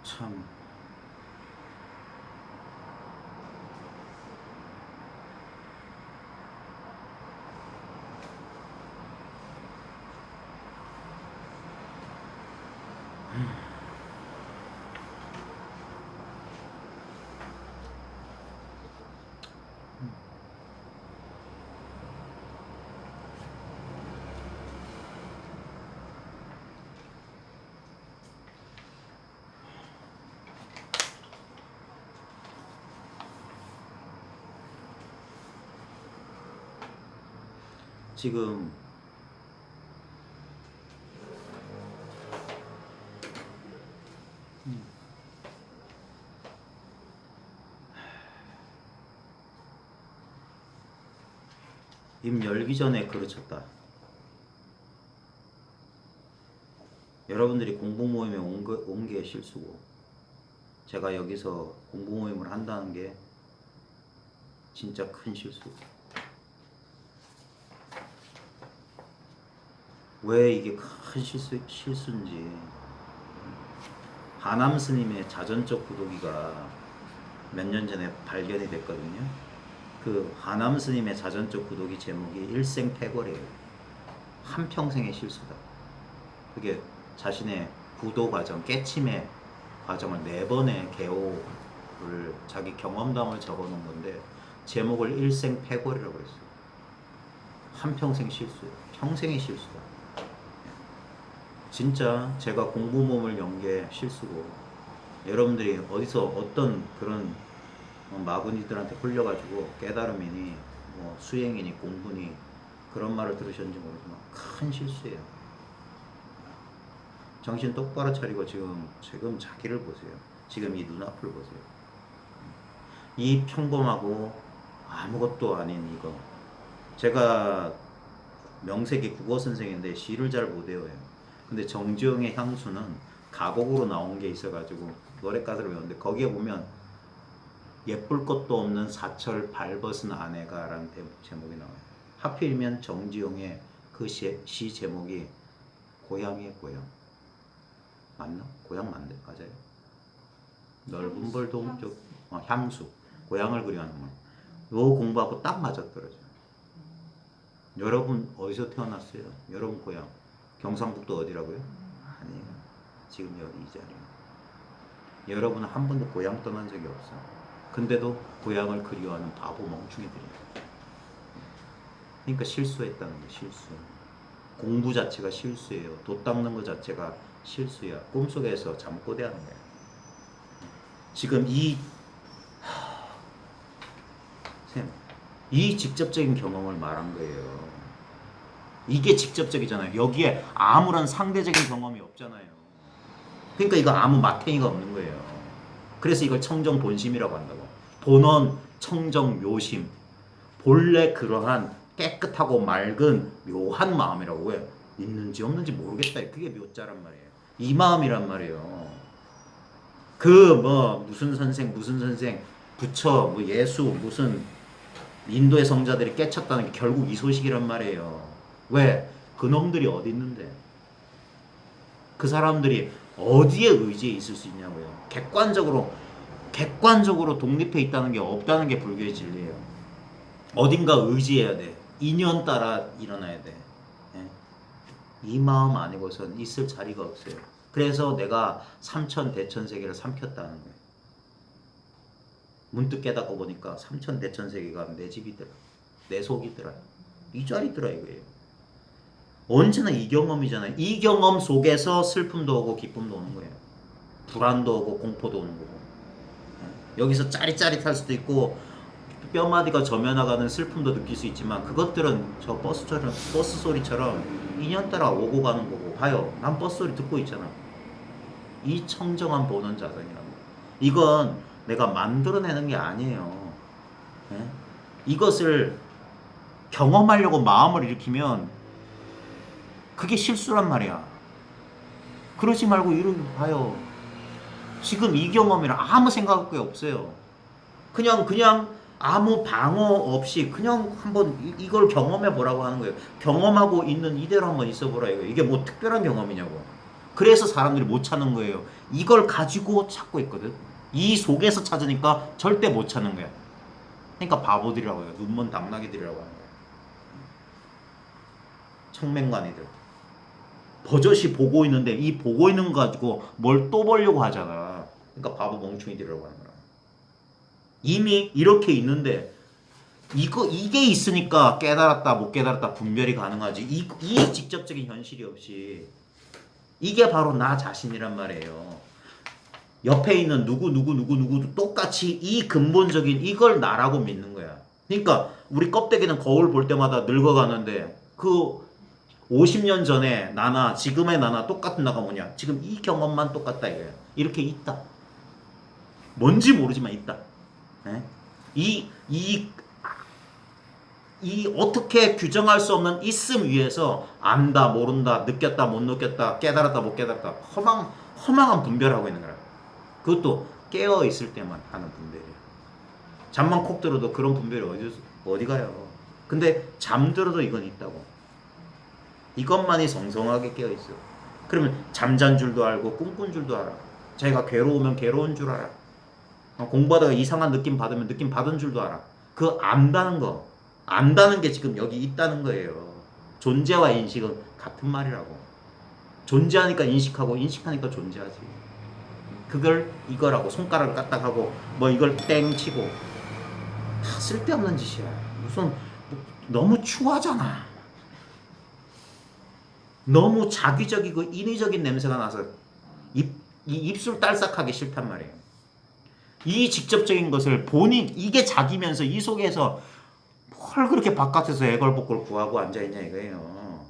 참 지금 입 열기 전에 그르쳤다. 여러분들이 공부 모임에 온 게 실수고, 제가 여기서 공부 모임을 한다는 게 진짜 큰 실수고. 왜 이게 큰 실수인지, 하남 스님의 자전적 구독이가 몇 년 전에 발견이 됐거든요. 그 하남 스님의 자전적 구독이 제목이 일생패거래예요. 한평생의 실수다. 그게 자신의 부도 과정, 깨침의 과정을 4번의 개호를 자기 경험담을 적어놓은 건데, 제목을 일생패거래라고 했어요. 한평생 실수예요. 평생의 실수다. 진짜 제가 공부 모임을 연 게 실수고, 여러분들이 어디서 어떤 그런 마구니들한테 홀려가지고 깨달음이니 뭐 수행이니 공부니 그런 말을 들으셨는지 모르지만 큰 실수예요. 정신 똑바로 차리고 지금 자기를 보세요. 지금 이 눈앞을 보세요. 이 평범하고 아무것도 아닌 이거. 제가 명색이 국어 선생인데 시를 잘 못 외워요. 근데 정지영의 향수는 가곡으로 나온 게 있어가지고 노랫가사를 외웠는데, 거기에 보면 예쁠 것도 없는 사철 발벗은 아내가 라는 제목이 나와요. 하필이면 정지용의 그 시 제목이 고향이에요. 고향 맞나? 고향 맞네. 맞아요. 넓은 벌 동쪽 향수, 고향을 그리하는 말. 요 공부하고 딱 맞아떨어져요. 여러분 어디서 태어났어요? 여러분 고향 경상북도 어디라고요? 아니에요. 지금 여기 이 자리에. 여러분은 한 번도 고향 떠난 적이 없어요. 근데도 고향을 그리워하는 바보 멍충이들이에요. 그러니까 실수했다는 게 실수. 공부 자체가 실수예요. 돛 닦는 것 자체가 실수야. 꿈속에서 잠꼬대하는 거예요. 지금 이 직접적인 경험을 말한 거예요. 이게 직접적이잖아요. 여기에 아무런 상대적인 경험이 없잖아요. 그러니까 이거 아무 마탱이가 없는 거예요. 그래서 이걸 청정 본심이라고 한다고. 본원 청정 묘심. 본래 그러한 깨끗하고 맑은 묘한 마음이라고. 왜? 있는지 없는지 모르겠다. 그게 묘자란 말이에요. 이 마음이란 말이에요. 그 뭐 무슨 선생 부처 뭐 예수 무슨 인도의 성자들이 깨쳤다는 게 결국 이 소식이란 말이에요. 왜? 그놈들이 어디 있는데? 그 사람들이 어디에 의지해 있을 수 있냐고요. 객관적으로 독립해 있다는 게 없다는 게 불교의 진리예요. 어딘가 의지해야 돼. 인연 따라 일어나야 돼. 예? 이 마음 아니고선 있을 자리가 없어요. 그래서 내가 삼천 대천 세계를 삼켰다는 거예요. 문득 깨닫고 보니까 삼천 대천 세계가 내 집이더라. 내 속이더라. 이 자리더라 이거예요. 언제나 이 경험이잖아요. 이 경험 속에서 슬픔도 오고 기쁨도 오는 거예요. 불안도 오고 공포도 오는 거고. 여기서 짜릿짜릿할 수도 있고 뼈마디가 저며나가는 슬픔도 느낄 수 있지만, 그것들은 저 버스 소리처럼 인연 따라 오고 가는 거고. 봐요. 난 버스 소리 듣고 있잖아. 이 청정한 보는 자성이라는 거예요. 이건 내가 만들어내는 게 아니에요. 예? 이것을 경험하려고 마음을 일으키면 그게 실수란 말이야. 그러지 말고 이렇게 봐요. 지금 이 경험이랑 아무 생각할 게 없어요. 그냥 아무 방어 없이 그냥 한번 이걸 경험해 보라고 하는 거예요. 경험하고 있는 이대로 한번 있어 보라 이거예요. 이게 뭐 특별한 경험이냐고. 그래서 사람들이 못 찾는 거예요. 이걸 가지고 찾고 있거든. 이 속에서 찾으니까 절대 못 찾는 거야. 그러니까 바보들이라고 해요. 눈먼 당나귀들이라고 하는 거예요. 청맹관이들. 버젓이 보고 있는데 이 보고 있는 거 가지고 뭘 또 보려고 하잖아. 그러니까 바보 멍충이들이라고 하는 거야. 이미 이렇게 있는데 이게 있으니까 깨달았다 못 깨달았다 분별이 가능하지. 이 직접적인 현실이 없이 이게 바로 나 자신이란 말이에요. 옆에 있는 누구도 똑같이 이 근본적인 이걸 나라고 믿는 거야. 그러니까 우리 껍데기는 거울 볼 때마다 늙어가는데 그 50년 전에 나나 지금의 나나 똑같은 나가 뭐냐? 지금 이 경험만 똑같다 이거야. 이렇게 있다. 뭔지 모르지만 있다. 네? 이, 이, 이 어떻게 규정할 수 없는 있음 위에서 안다, 모른다, 느꼈다, 못 느꼈다, 깨달았다, 못 깨달았다. 허망한 분별하고 있는 거야. 그것도 깨어 있을 때만 하는 분별이야. 잠만 콕 들어도 그런 분별이 어디 가요? 근데 잠들어도 이건 있다고. 이것만이 성성하게 깨어 있어. 그러면 잠잔 줄도 알고 꿈꾼 줄도 알아. 자기가 괴로우면 괴로운 줄 알아. 공부하다가 이상한 느낌 받으면 느낌 받은 줄도 알아. 그 안다는 거. 안다는 게 지금 여기 있다는 거예요. 존재와 인식은 같은 말이라고. 존재하니까 인식하고 인식하니까 존재하지. 그걸 이거라고 손가락을 까딱하고 뭐 이걸 땡 치고 다 쓸데없는 짓이야. 무슨 너무 추하잖아. 너무 자기적이고 인위적인 냄새가 나서 입술 딸싹하기 싫단 말이에요. 이 직접적인 것을 본인 이게 자기면서 이 속에서 뭘 그렇게 바깥에서 애걸복걸 구하고 앉아있냐 이거예요.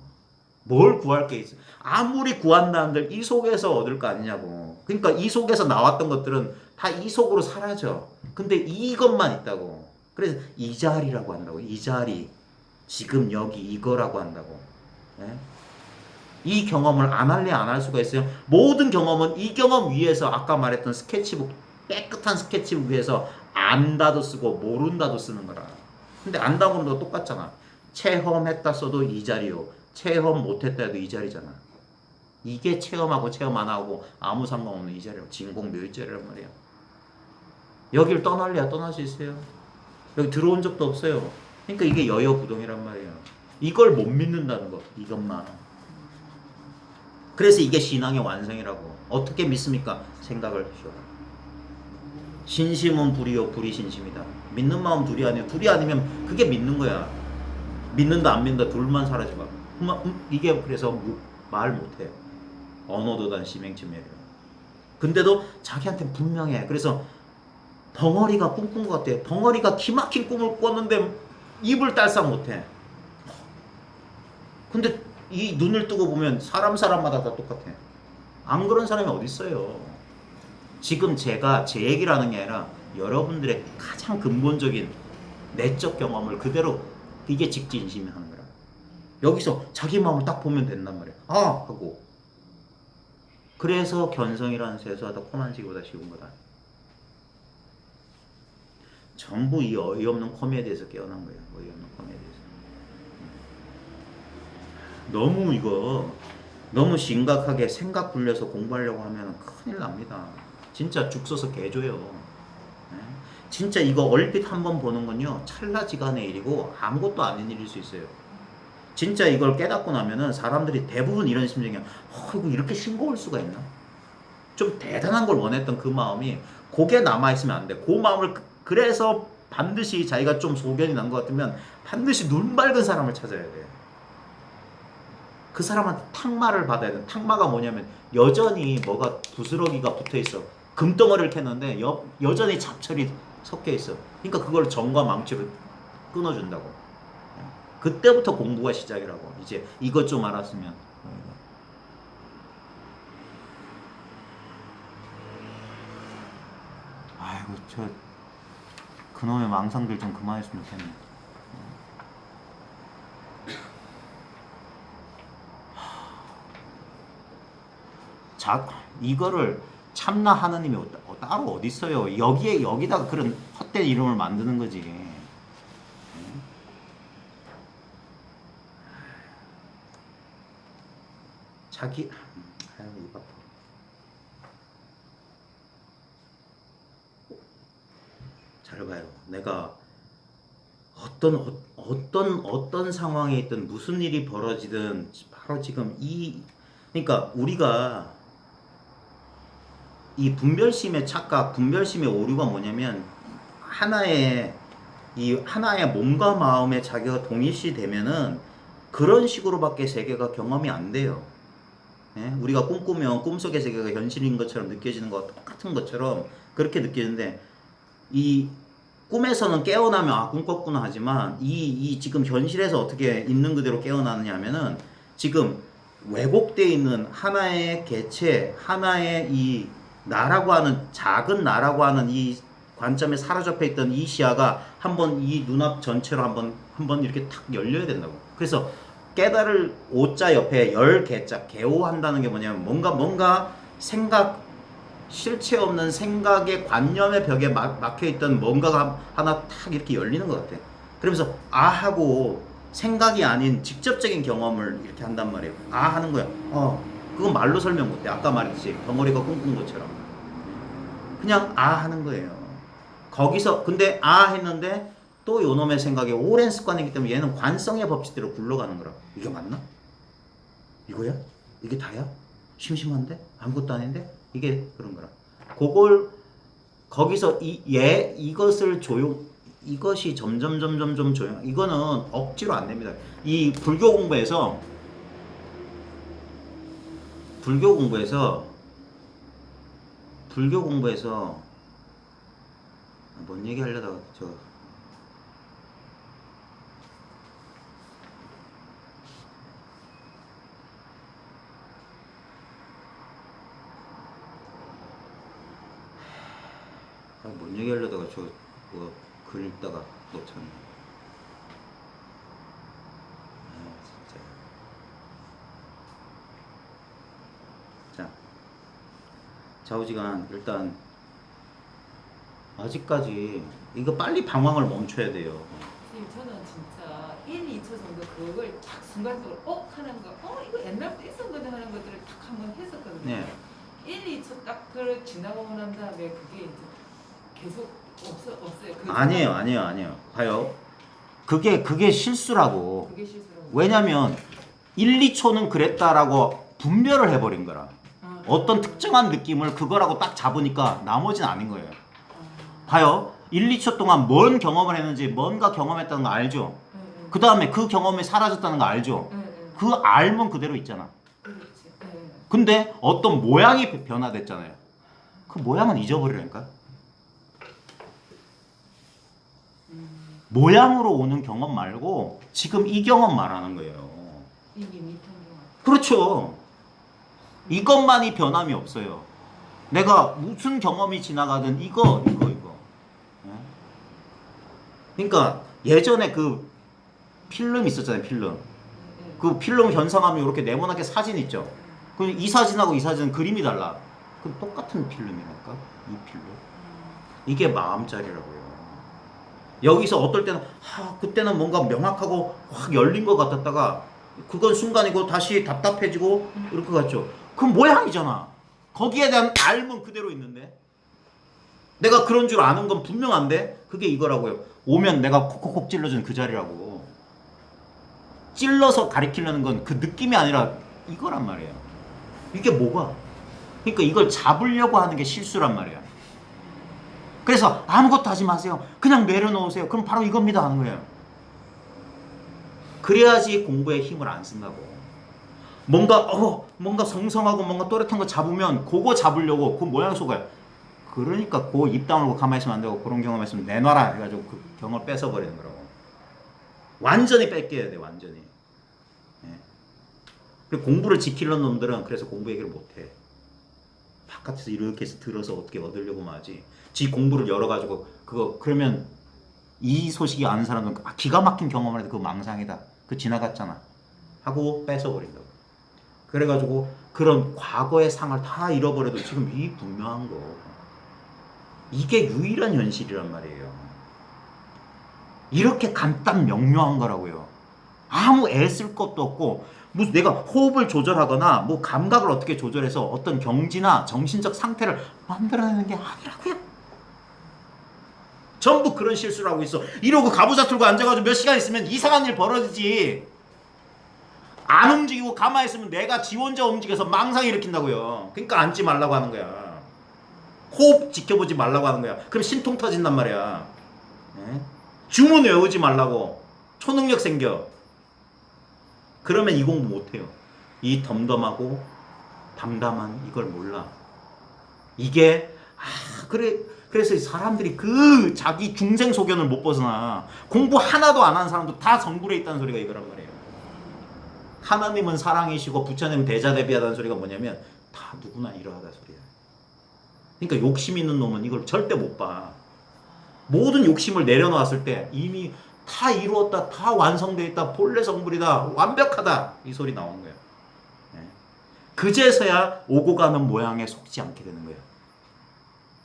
뭘 구할 게 있어. 아무리 구한다 한들 이 속에서 얻을 거 아니냐고. 그러니까 이 속에서 나왔던 것들은 다 이 속으로 사라져. 근데 이것만 있다고. 그래서 이 자리라고 한다고. 이 자리. 지금 여기 이거라고 한다고. 예? 이 경험을 안 할래 안 할 수가 있어요. 모든 경험은 이 경험 위에서 아까 말했던 스케치북 깨끗한 스케치북 위에서 안다도 쓰고 모른다도 쓰는 거라. 근데 안다 모른다도 똑같잖아. 체험했다 써도 이 자리요. 체험 못했다 해도 이 자리잖아. 이게 체험하고 체험 안 하고 아무 상관없는 이 자리라고. 진공묘일자리란 말이야. 여길 떠날래야 떠날 수 있어요. 여기 들어온 적도 없어요. 그러니까 이게 여여부동이란 말이에요. 이걸 못 믿는다는 거. 이것만. 그래서 이게 신앙의 완성이라고. 어떻게 믿습니까? 생각을 하시오. 신심은 불이요 불이 신심이다. 믿는 마음 둘이 아니에요. 둘이 아니면 그게 믿는 거야. 믿는다 안 믿는다 둘만 사라져봐. 이게 그래서 말 못해. 언어도단 심행침멸이야. 근데도 자기한테 분명해. 그래서 벙어리가 꿈꾼 것 같아. 벙어리가 기막힌 꿈을 꿨는데 입을 딸싹 못해. 근데 이 눈을 뜨고 보면 사람마다 다 똑같아. 안 그런 사람이 어디 있어요. 지금 제가 제 얘기를 하는 게 아니라 여러분들의 가장 근본적인 내적 경험을 그대로 이게 직진심이 하는 거야. 여기서 자기 마음을 딱 보면 된단 말이야. 아! 하고. 그래서 견성이라는 세수하다 코만지기보다 쉬운 거다. 전부 이 어이없는 코미디에서 깨어난 거예요. 어이없는 코미디에서. 너무 심각하게 생각 굴려서 공부하려고 하면 큰일 납니다. 진짜 죽 서서 개줘요. 네? 진짜 이거 얼핏 한번 보는 건요 찰나지간의 일이고 아무것도 아닌 일일 수 있어요. 진짜 이걸 깨닫고 나면은 사람들이 대부분 이런 심정이야. 이거 이렇게 싱거울 수가 있나? 좀 대단한 걸 원했던 그 마음이 그게 남아있으면 안 돼. 그 마음을 그래서 반드시 자기가 좀 소견이 난 것 같으면 반드시 눈 밝은 사람을 찾아야 돼. 그 사람한테 탁마를 받아야 돼. 탁마가 뭐냐면 여전히 뭐가 부스러기가 붙어 있어. 금덩어리를 캤는데 여전히 잡철이 섞여 있어. 그러니까 그걸 정과 망치로 끊어준다고. 그때부터 공부가 시작이라고. 이제 이것 좀 알았으면. 아이고 그놈의 망상들 좀 그만했으면 좋겠네. 이거를 참나 하느님이 따로 어디 있어요? 여기다가 그런 헛된 이름을 만드는 거지. 자기 입 아파. 잘 봐요. 내가 어떤 상황에 있든 무슨 일이 벌어지든 바로 지금 그러니까 우리가 이 분별심의 착각, 분별심의 오류가 뭐냐면 하나의 몸과 마음의 자기가 동일시되면은 그런 식으로밖에 세계가 경험이 안 돼요. 예? 우리가 꿈꾸면 꿈속의 세계가 현실인 것처럼 느껴지는 것 똑같은 것처럼 그렇게 느끼는데 이 꿈에서는 깨어나면 꿈 꿨구나 하지만 이 지금 현실에서 어떻게 있는 그대로 깨어나느냐 하면은 지금 왜곡되어 있는 하나의 개체, 하나의 이 나라고 하는 작은 나라고 하는 이 관점에 사로잡혀 있던 이 시야가 한번 이 눈앞 전체로 한번 이렇게 탁 열려야 된다고. 그래서 깨달을 오자 옆에 열 개자 개오한다는 게 뭐냐면 뭔가 생각 실체 없는 생각의 관념의 벽에 막혀있던 뭔가가 하나 탁 이렇게 열리는 것 같아. 그러면서 하고 생각이 아닌 직접적인 경험을 이렇게 한단 말이에요. 하는 거야. 그건 말로 설명 못해. 아까 말했듯이 덩어리가 꿈꾼 것처럼. 그냥 하는 거예요. 거기서 근데 했는데 또 요놈의 생각에 오랜 습관이기 때문에 얘는 관성의 법칙대로 굴러가는 거라. 이게 맞나? 이거야? 이게 다야? 심심한데? 아무것도 아닌데? 이게 그런 거라. 그걸 거기서 이것이 점점 조용. 이거는 억지로 안 됩니다. 이 불교 공부에서 뭔 얘기 하려다가 뭔 얘기 하려다가 글 읽다가 놓쳤네. 진짜. 자, 좌우지간 일단 아직까지 이거 빨리 방황을 멈춰야 돼요. 선생님, 저는 진짜 1, 2초 정도 그걸 딱 순간적으로 하는 거, 이거 옛날부터 있었거든 하는 것들을 딱 한번 했었거든요. 네. 1, 2초 딱 그걸 지나고 난 다음에 그게 이제 계속 없어요. 아니에요. 봐요. 그게 실수라고. 그게 실수라고. 왜냐면 1, 2초는 그랬다라고 분별을 해버린 거라. 어떤 특정한 느낌을 그거라고 딱 잡으니까 나머지는 아닌 거예요. 봐요. 1, 2초 동안 뭔 경험을 했는지 뭔가 경험했다는 거 알죠? 그 다음에 그 경험이 사라졌다는 거 알죠? 그 알면 그대로 있잖아. 근데 어떤 모양이 변화됐잖아요. 그 모양은 잊어버리라니까. 모양으로 오는 경험 말고 지금 이 경험 말하는 거예요. 이게 밑에 경험. 그렇죠. 이것만이 변함이 없어요. 내가 무슨 경험이 지나가든 이거. 그러니까 예전에 그 필름 있었잖아요. 그 필름 현상하면 이렇게 네모나게 사진 있죠. 이 사진하고 이 사진은 그림이 달라. 그럼 똑같은 필름이랄까? 이 필름. 이게 마음자리라고요. 여기서 어떨 때는 그때는 뭔가 명확하고 확 열린 것 같았다가 그건 순간이고 다시 답답해지고 이렇게 같죠. 그 모양이잖아. 거기에 대한 알면 그대로 있는데 내가 그런 줄 아는 건 분명한데 그게 이거라고요. 오면 내가 콕콕콕 찔러준 그 자리라고. 찔러서 가리키려는 건 그 느낌이 아니라 이거란 말이에요. 이게 뭐가? 그러니까 이걸 잡으려고 하는 게 실수란 말이야. 그래서 아무것도 하지 마세요. 그냥 내려놓으세요. 그럼 바로 이겁니다 하는 거예요. 그래야지 공부에 힘을 안 쓴다고. 뭔가 성성하고 뭔가 또렷한 거 잡으면 그거 잡으려고 그 모양 속아요. 그러니까 그 입 다물고 가만히 있으면 안 되고 그런 경험했으면 내놔라 해가지고 그 경험을 뺏어버리는 거라고. 완전히 뺏겨야 돼. 완전히. 예. 공부를 지키려는 놈들은 그래서 공부 얘기를 못해. 바깥에서 이렇게 해서 들어서 어떻게 얻으려고만 하지. 지 공부를 열어가지고 그러면 이 소식이 아는 사람은 기가 막힌 경험을 해도 그거 망상이다. 그거 지나갔잖아. 하고 뺏어버린다고. 그래가지고 그런 과거의 상을 다 잃어버려도 지금 이 분명한 거, 이게 유일한 현실이란 말이에요. 이렇게 간단 명료한 거라고요. 아무 애쓸 것도 없고, 무슨 내가 호흡을 조절하거나 뭐 감각을 어떻게 조절해서 어떤 경지나 정신적 상태를 만들어내는 게 아니라고요. 전부 그런 실수를 하고 있어. 이러고 가부좌 틀고 앉아가지고 몇 시간 있으면 이상한 일 벌어지지. 안 움직이고 가만히 있으면 내가 지 혼자 움직여서 망상 일으킨다고요. 그러니까 앉지 말라고 하는 거야. 호흡 지켜보지 말라고 하는 거야. 그럼 신통 터진단 말이야. 예? 주문 외우지 말라고. 초능력 생겨. 그러면 이 공부 못해요. 이 덤덤하고 담담한 이걸 몰라. 이게 그래서 사람들이 그 자기 중생 소견을 못 벗어나. 공부 하나도 안 한 사람도 다 성불에 있다는 소리가 이거란 말이에요. 하나님은 사랑이시고 부처님 대자대비하다는 소리가 뭐냐면 다 누구나 이러하다 소리야. 그러니까 욕심 있는 놈은 이걸 절대 못 봐. 모든 욕심을 내려놓았을 때 이미 다 이루었다, 다 완성되어 있다, 본래 성불이다, 완벽하다 이 소리 나오는 거예요. 그제서야 오고 가는 모양에 속지 않게 되는 거예요.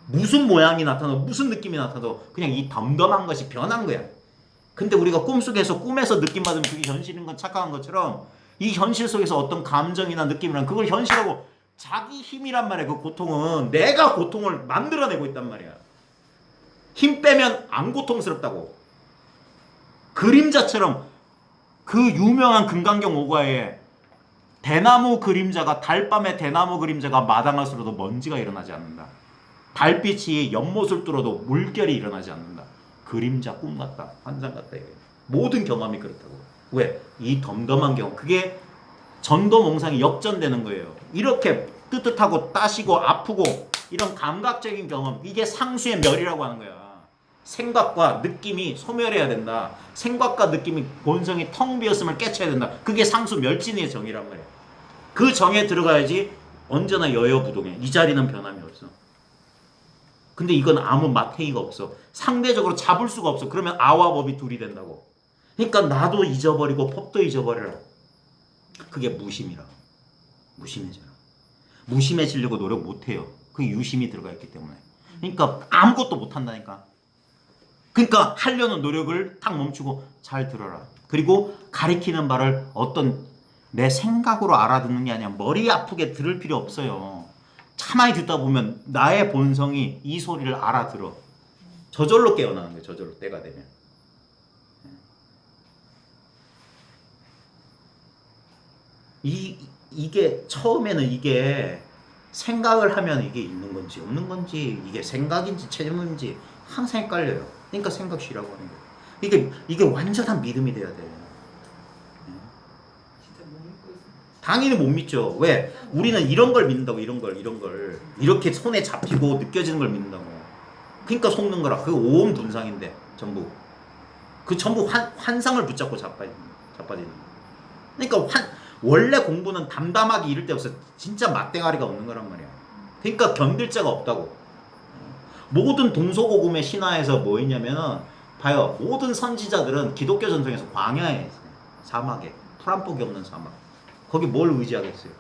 무슨 모양이 나타나도 무슨 느낌이 나타나도 그냥 이 덤덤한 것이 변한 거야. 근데 우리가 꿈속에서 꿈에서 느낌 받으면 그게 현실인 건 착각한 것처럼 이 현실 속에서 어떤 감정이나 느낌이란 그걸 현실하고 자기 힘이란 말이야. 그 고통은 내가 고통을 만들어내고 있단 말이야. 힘 빼면 안 고통스럽다고. 그림자처럼 그 유명한 금강경 오가에 대나무 그림자가 달밤에 대나무 그림자가 마당을 쓸어도 먼지가 일어나지 않는다. 달빛이 연못을 뚫어도 물결이 일어나지 않는다. 그림자 꿈 같다. 환상 같다. 이게. 모든 경험이 그렇다고. 왜? 이 덤덤한 경험. 그게 전도몽상이 역전되는 거예요. 이렇게 뜨뜻하고 따시고 아프고 이런 감각적인 경험. 이게 상수의 멸이라고 하는 거야. 생각과 느낌이 소멸해야 된다. 생각과 느낌이 본성이 텅 비었음을 깨쳐야 된다. 그게 상수 멸진의 정이란 말이야. 그 정에 들어가야지 언제나 여여부동해. 이 자리는 변함이 없어. 근데 이건 아무 마태이가 없어. 상대적으로 잡을 수가 없어. 그러면 아와 법이 둘이 된다고. 그러니까 나도 잊어버리고 법도 잊어버려라. 그게 무심이라. 무심해져라. 무심해지려고 노력 못해요. 그게 유심이 들어가 있기 때문에. 그러니까 아무것도 못한다니까. 그러니까 하려는 노력을 탁 멈추고 잘 들어라. 그리고 가리키는 바를 어떤 내 생각으로 알아듣는 게 아니라 머리 아프게 들을 필요 없어요. 가만히 듣다 보면 나의 본성이 이 소리를 알아들어. 저절로 깨어나는 거예요. 저절로 때가 되면. 이게 처음에는 이게 생각을 하면 이게 있는 건지 없는 건지 이게 생각인지 체험인지 항상 헷갈려요. 그러니까 생각 쉬라고 하는 거예요. 이게 완전한 믿음이 돼야 돼요. 진짜 못 믿고 있어. 당연히 못 믿죠. 왜? 우리는 이런 걸 믿는다고. 이런 걸 이렇게 손에 잡히고 느껴지는 걸 믿는다고. 그러니까 속는 거라. 그 오온 분상인데 전부 그 전부 환상을 붙잡고 자빠지는 거예요. 그러니까 원래 공부는 담담하게 이럴 때 없어. 진짜 맞대가리가 없는 거란 말이야. 그러니까 견딜 자가 없다고. 모든 동서고금의 신화에서 뭐 있냐면은 봐요. 모든 선지자들은 기독교 전통에서 광야에 있어요. 사막에 풀 한 폭이 없는 사막. 거기 뭘 의지하겠어요?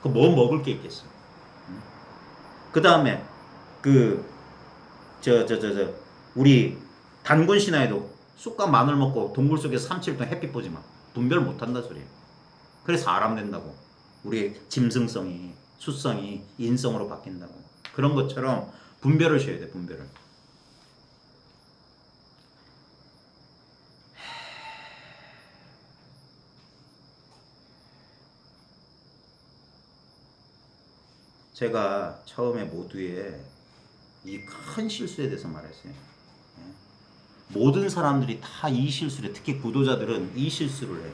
그 뭐 먹을 게 있겠어? 그 다음에 우리 단군 신화에도 쑥과 마늘 먹고 동굴 속에서 3-7일 동안 햇빛 보지 마. 분별 못 한다 소리예요. 그래서 사람 된다고. 우리의 짐승성이 수성이 인성으로 바뀐다고. 그런 것처럼 분별을 쉬어야 돼. 분별을. 제가 처음에 모두의 이 큰 실수에 대해서 말했어요. 모든 사람들이 다 이 실수를 해. 특히 구도자들은 이 실수를 해.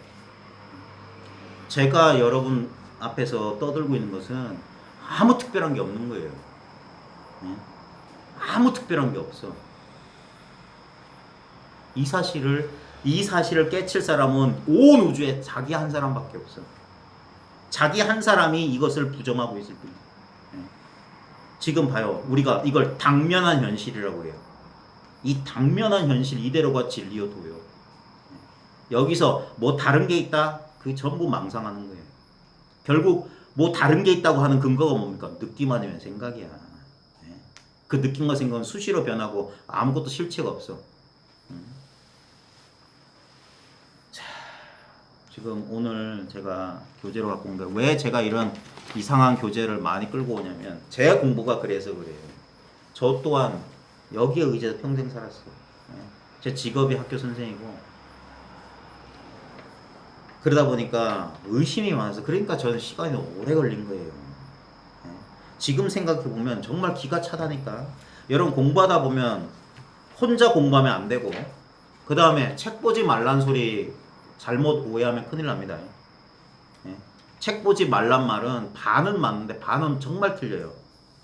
제가 여러분 앞에서 떠들고 있는 것은 아무 특별한 게 없는 거예요. 아무 특별한 게 없어. 이 사실을 깨칠 사람은 온 우주에 자기 한 사람밖에 없어. 자기 한 사람이 이것을 부정하고 있을 뿐이야. 지금 봐요. 우리가 이걸 당면한 현실이라고 해요. 이 당면한 현실 이대로가 진리요 도요. 여기서 뭐 다른 게 있다? 그 전부 망상하는 거예요. 결국 뭐 다른 게 있다고 하는 근거가 뭡니까? 느낌 아니면 생각이야. 예? 그 느낌과 생각은 수시로 변하고 아무것도 실체가 없어. 자, 지금 오늘 제가 교재로 갖고 온 게 왜 제가 이런 이상한 교재를 많이 끌고 오냐면 제 공부가 그래서 그래요. 저 또한 여기에 의지해서 평생 살았어요. 예? 제 직업이 학교 선생이고 그러다 보니까 의심이 많아서 그러니까 저는 시간이 오래 걸린 거예요. 예? 지금 생각해 보면 정말 기가 차다니까. 여러분 공부하다 보면 혼자 공부하면 안 되고 그 다음에 책 보지 말란 소리 잘못 오해하면 큰일 납니다. 예? 책 보지 말란 말은 반은 맞는데 반은 정말 틀려요.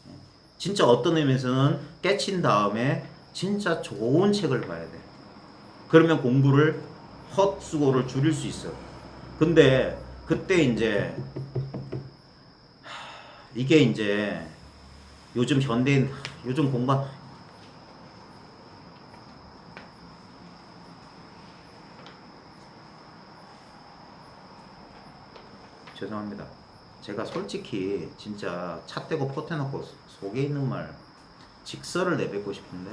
예? 진짜 어떤 의미에서는 깨친 다음에 진짜 좋은 책을 봐야 돼. 그러면 공부를 헛수고를 줄일 수 있어. 근데 그때 이제 이게 이제 요즘 현대인 요즘 공부 죄송합니다. 제가 솔직히 진짜 차 떼고 포태놓고 속에 있는 말 직설을 내뱉고 싶은데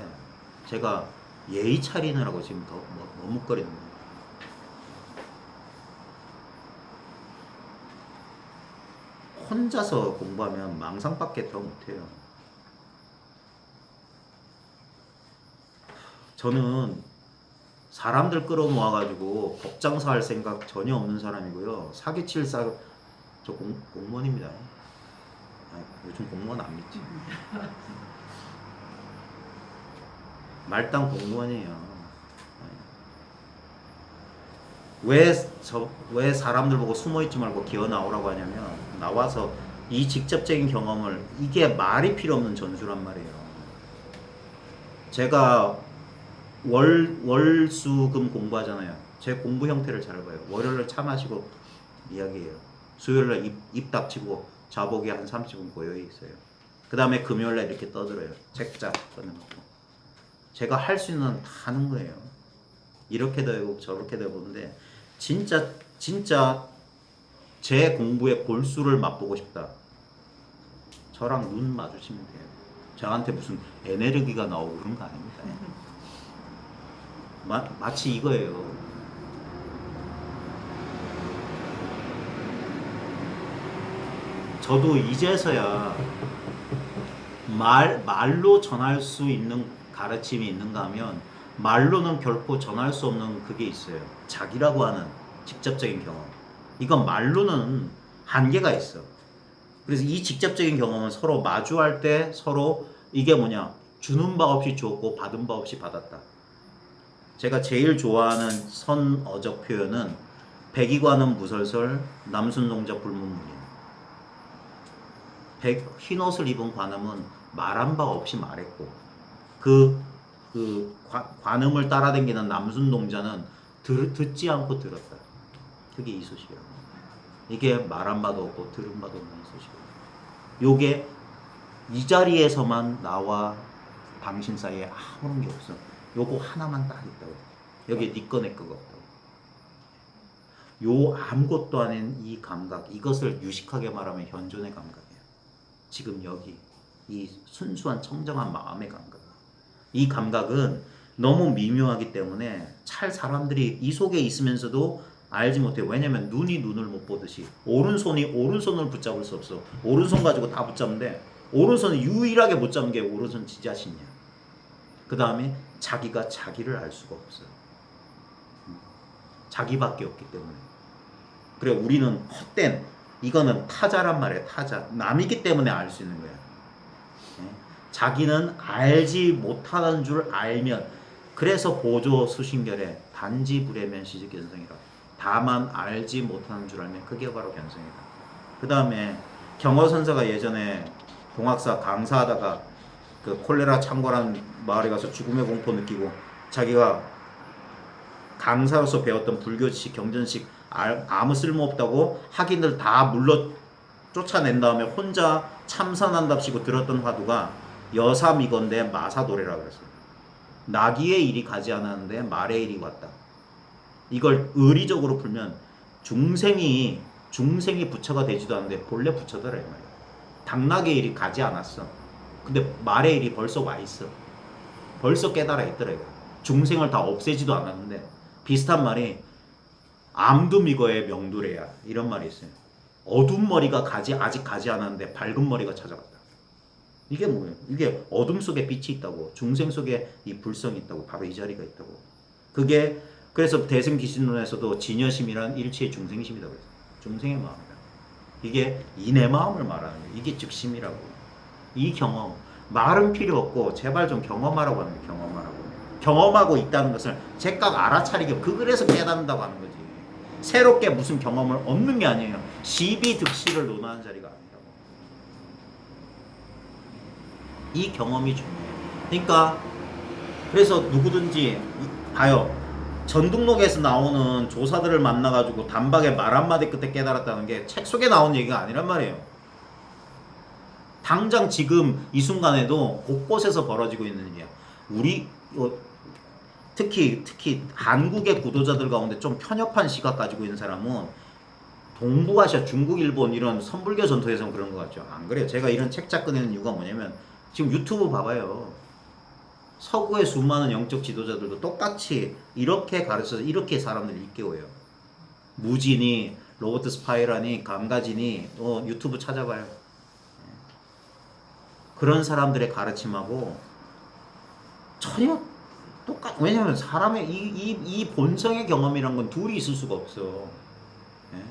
제가 예의 차리느라고 지금 더 머뭇거리는 거예요. 혼자서 공부하면 망상밖에 더 못해요. 저는 사람들 끌어모아가지고 법장사 할 생각 전혀 없는 사람이고요. 사기칠 저 공무원입니다. 요즘 공무원 안 믿지. 말단 공무원이에요. 왜 사람들 보고 숨어있지 말고 기어 나오라고 하냐면 나와서 이 직접적인 경험을 이게 말이 필요 없는 전수란 말이에요. 제가 월수금 공부하잖아요. 제 공부 형태를 잘 봐요. 월요일날 차 마시고 이야기해요. 수요일날 입 닥치고 자복이 한 30분 고요해 있어요. 그 다음에 금요일날 이렇게 떠들어요. 책자 꺼내놓고. 제가 할 수 있는 다 하는 거예요. 이렇게 되고 저렇게 되고 보는데 진짜 제 공부의 골수를 맛보고 싶다. 저랑 눈 마주치면 돼요. 저한테 무슨 에너지가 나오고 그런 거 아닙니다. 마치 이거예요. 저도 이제서야 말로 전할 수 있는 가르침이 있는가 하면 말로는 결코 전할 수 없는 그게 있어요. 자기라고 하는 직접적인 경험. 이건 말로는 한계가 있어. 그래서 이 직접적인 경험은 서로 마주할 때 서로 이게 뭐냐 주는 바 없이 주었고 받은 바 없이 받았다. 제가 제일 좋아하는 선어적 표현은 백이관은 무설설 남순동자 불문문이에요. 흰옷을 입은 관음은 말한 바 없이 말했고 관음을 따라다니는 남순동자는 듣지 않고 들었다. 그게 이쑤시개야. 이게 말한 바도 없고 들은 바도 없는 이쑤시개. 요게 이 자리에서만 나와 당신 사이에 아무런 게 없어. 요거 하나만 딱 있다고. 여기에 네 거 내 거가 없다고. 요 아무것도 아닌 이 감각, 이것을 유식하게 말하면 현존의 감각이에요. 지금 여기 이 순수한 청정한 마음의 감각. 이 감각은 너무 미묘하기 때문에 잘 사람들이 이 속에 있으면서도 알지 못해요. 왜냐면 눈이 눈을 못 보듯이 오른손이 오른손을 붙잡을 수 없어. 오른손 가지고 다 붙잡는데 오른손을 유일하게 못 잡는 게 오른손 지 자신이야. 그 다음에 자기가 자기를 알 수가 없어요. 자기밖에 없기 때문에. 그래 우리는 헛된 이거는 타자란 말이에요. 타자. 남이기 때문에 알 수 있는 거야. 자기는 알지 못하는 줄 알면 그래서 보조 수신결에 단지 불에면 시직 견성이라. 다만 알지 못하는 줄 알면 그게 바로 견성이다. 그 다음에 경허선사가 예전에 동학사 강사하다가 그 콜레라 창궐한 마을에 가서 죽음의 공포 느끼고 자기가 강사로서 배웠던 불교 지식, 경전식 아무 쓸모없다고 학인들 다 물러 쫓아낸 다음에 혼자 참선한답시고 들었던 화두가 여사미건대 마사도래라고 그랬어요. 나귀의 일이 가지 않았는데 말의 일이 왔다. 이걸 의리적으로 풀면 중생이 중생이 부처가 되지도 않는데 본래 부처더라 이 말이야. 당나귀의 일이 가지 않았어. 근데 말의 일이 벌써 와 있어. 벌써 깨달아 있더라 이거. 중생을 다 없애지도 않았는데 비슷한 말이 암두미거의 명두래야 이런 말이 있어요. 어두운 머리가 아직 가지 않았는데 밝은 머리가 찾아갔다. 이게 뭐예요? 이게 어둠 속에 빛이 있다고, 중생 속에 이 불성이 있다고, 바로 이 자리가 있다고. 그게 그래서 대승기신론에서도 진여심이란 일체의 중생심이라고 했어요. 중생의 마음이다. 이게 이 내 마음을 말하는 거예요. 이게 즉심이라고. 이 경험. 말은 필요 없고 제발 좀 경험하라고 하는 거예요. 경험하라고. 경험하고 있다는 것을 제깍 알아차리게 그래서 깨닫는다고 하는 거지. 새롭게 무슨 경험을 얻는 게 아니에요. 시비득실을 논하는 자리가 아니라고. 이 경험이 중요해요. 그러니까 그래서 누구든지 봐요. 전등록에서 나오는 조사들을 만나가지고 단박에 말 한마디 끝에 깨달았다는 게 책 속에 나온 얘기가 아니란 말이에요. 당장 지금 이 순간에도 곳곳에서 벌어지고 있는 일이야. 우리 특히 한국의 구도자들 가운데 좀 편협한 시각 가지고 있는 사람은 동북아시아, 중국, 일본 이런 선불교 전통에서는 그런 것 같죠. 안 그래요. 제가 이런 책 꺼내는 이유가 뭐냐면 지금 유튜브 봐봐요. 서구의 수많은 영적 지도자들도 똑같이 이렇게 가르쳐서 이렇게 사람들을 일깨워요. 무진이, 로버트 스파이라니, 감가진이 유튜브 찾아봐요. 그런 사람들의 가르침하고 전혀 왜냐면 사람의 이 본성의 경험이란 건 둘이 있을 수가 없어. 예?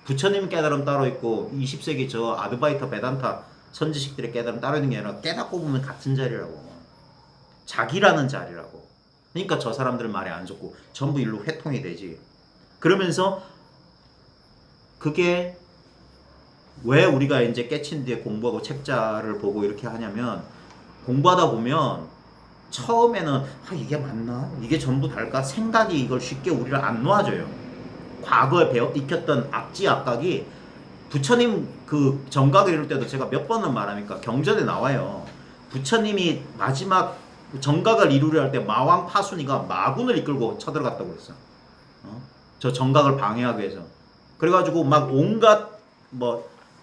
부처님 깨달음 따로 있고 20세기 저 아드바이타 베단타 선지식들의 깨달음 따로 있는 게 아니라 깨닫고 보면 같은 자리라고. 자기라는 자리라고. 그러니까 저 사람들 말이 안 좋고 전부 일로 회통이 되지. 그러면서 그게 왜 우리가 이제 깨친 뒤에 공부하고 책자를 보고 이렇게 하냐면 공부하다 보면 처음에는 이게 맞나? 이게 전부 달까? 생각이 이걸 쉽게 우리를 안 놓아줘요. 과거에 익혔던 악지 악각이 부처님 그 정각을 이룰 때도 제가 몇 번은 말하니까 경전에 나와요. 부처님이 마지막 정각을 이루려 할 때 마왕 파순이가 마군을 이끌고 쳐들어갔다고 했어. 저 정각을 방해하기 위해서. 그래가지고 막 온갖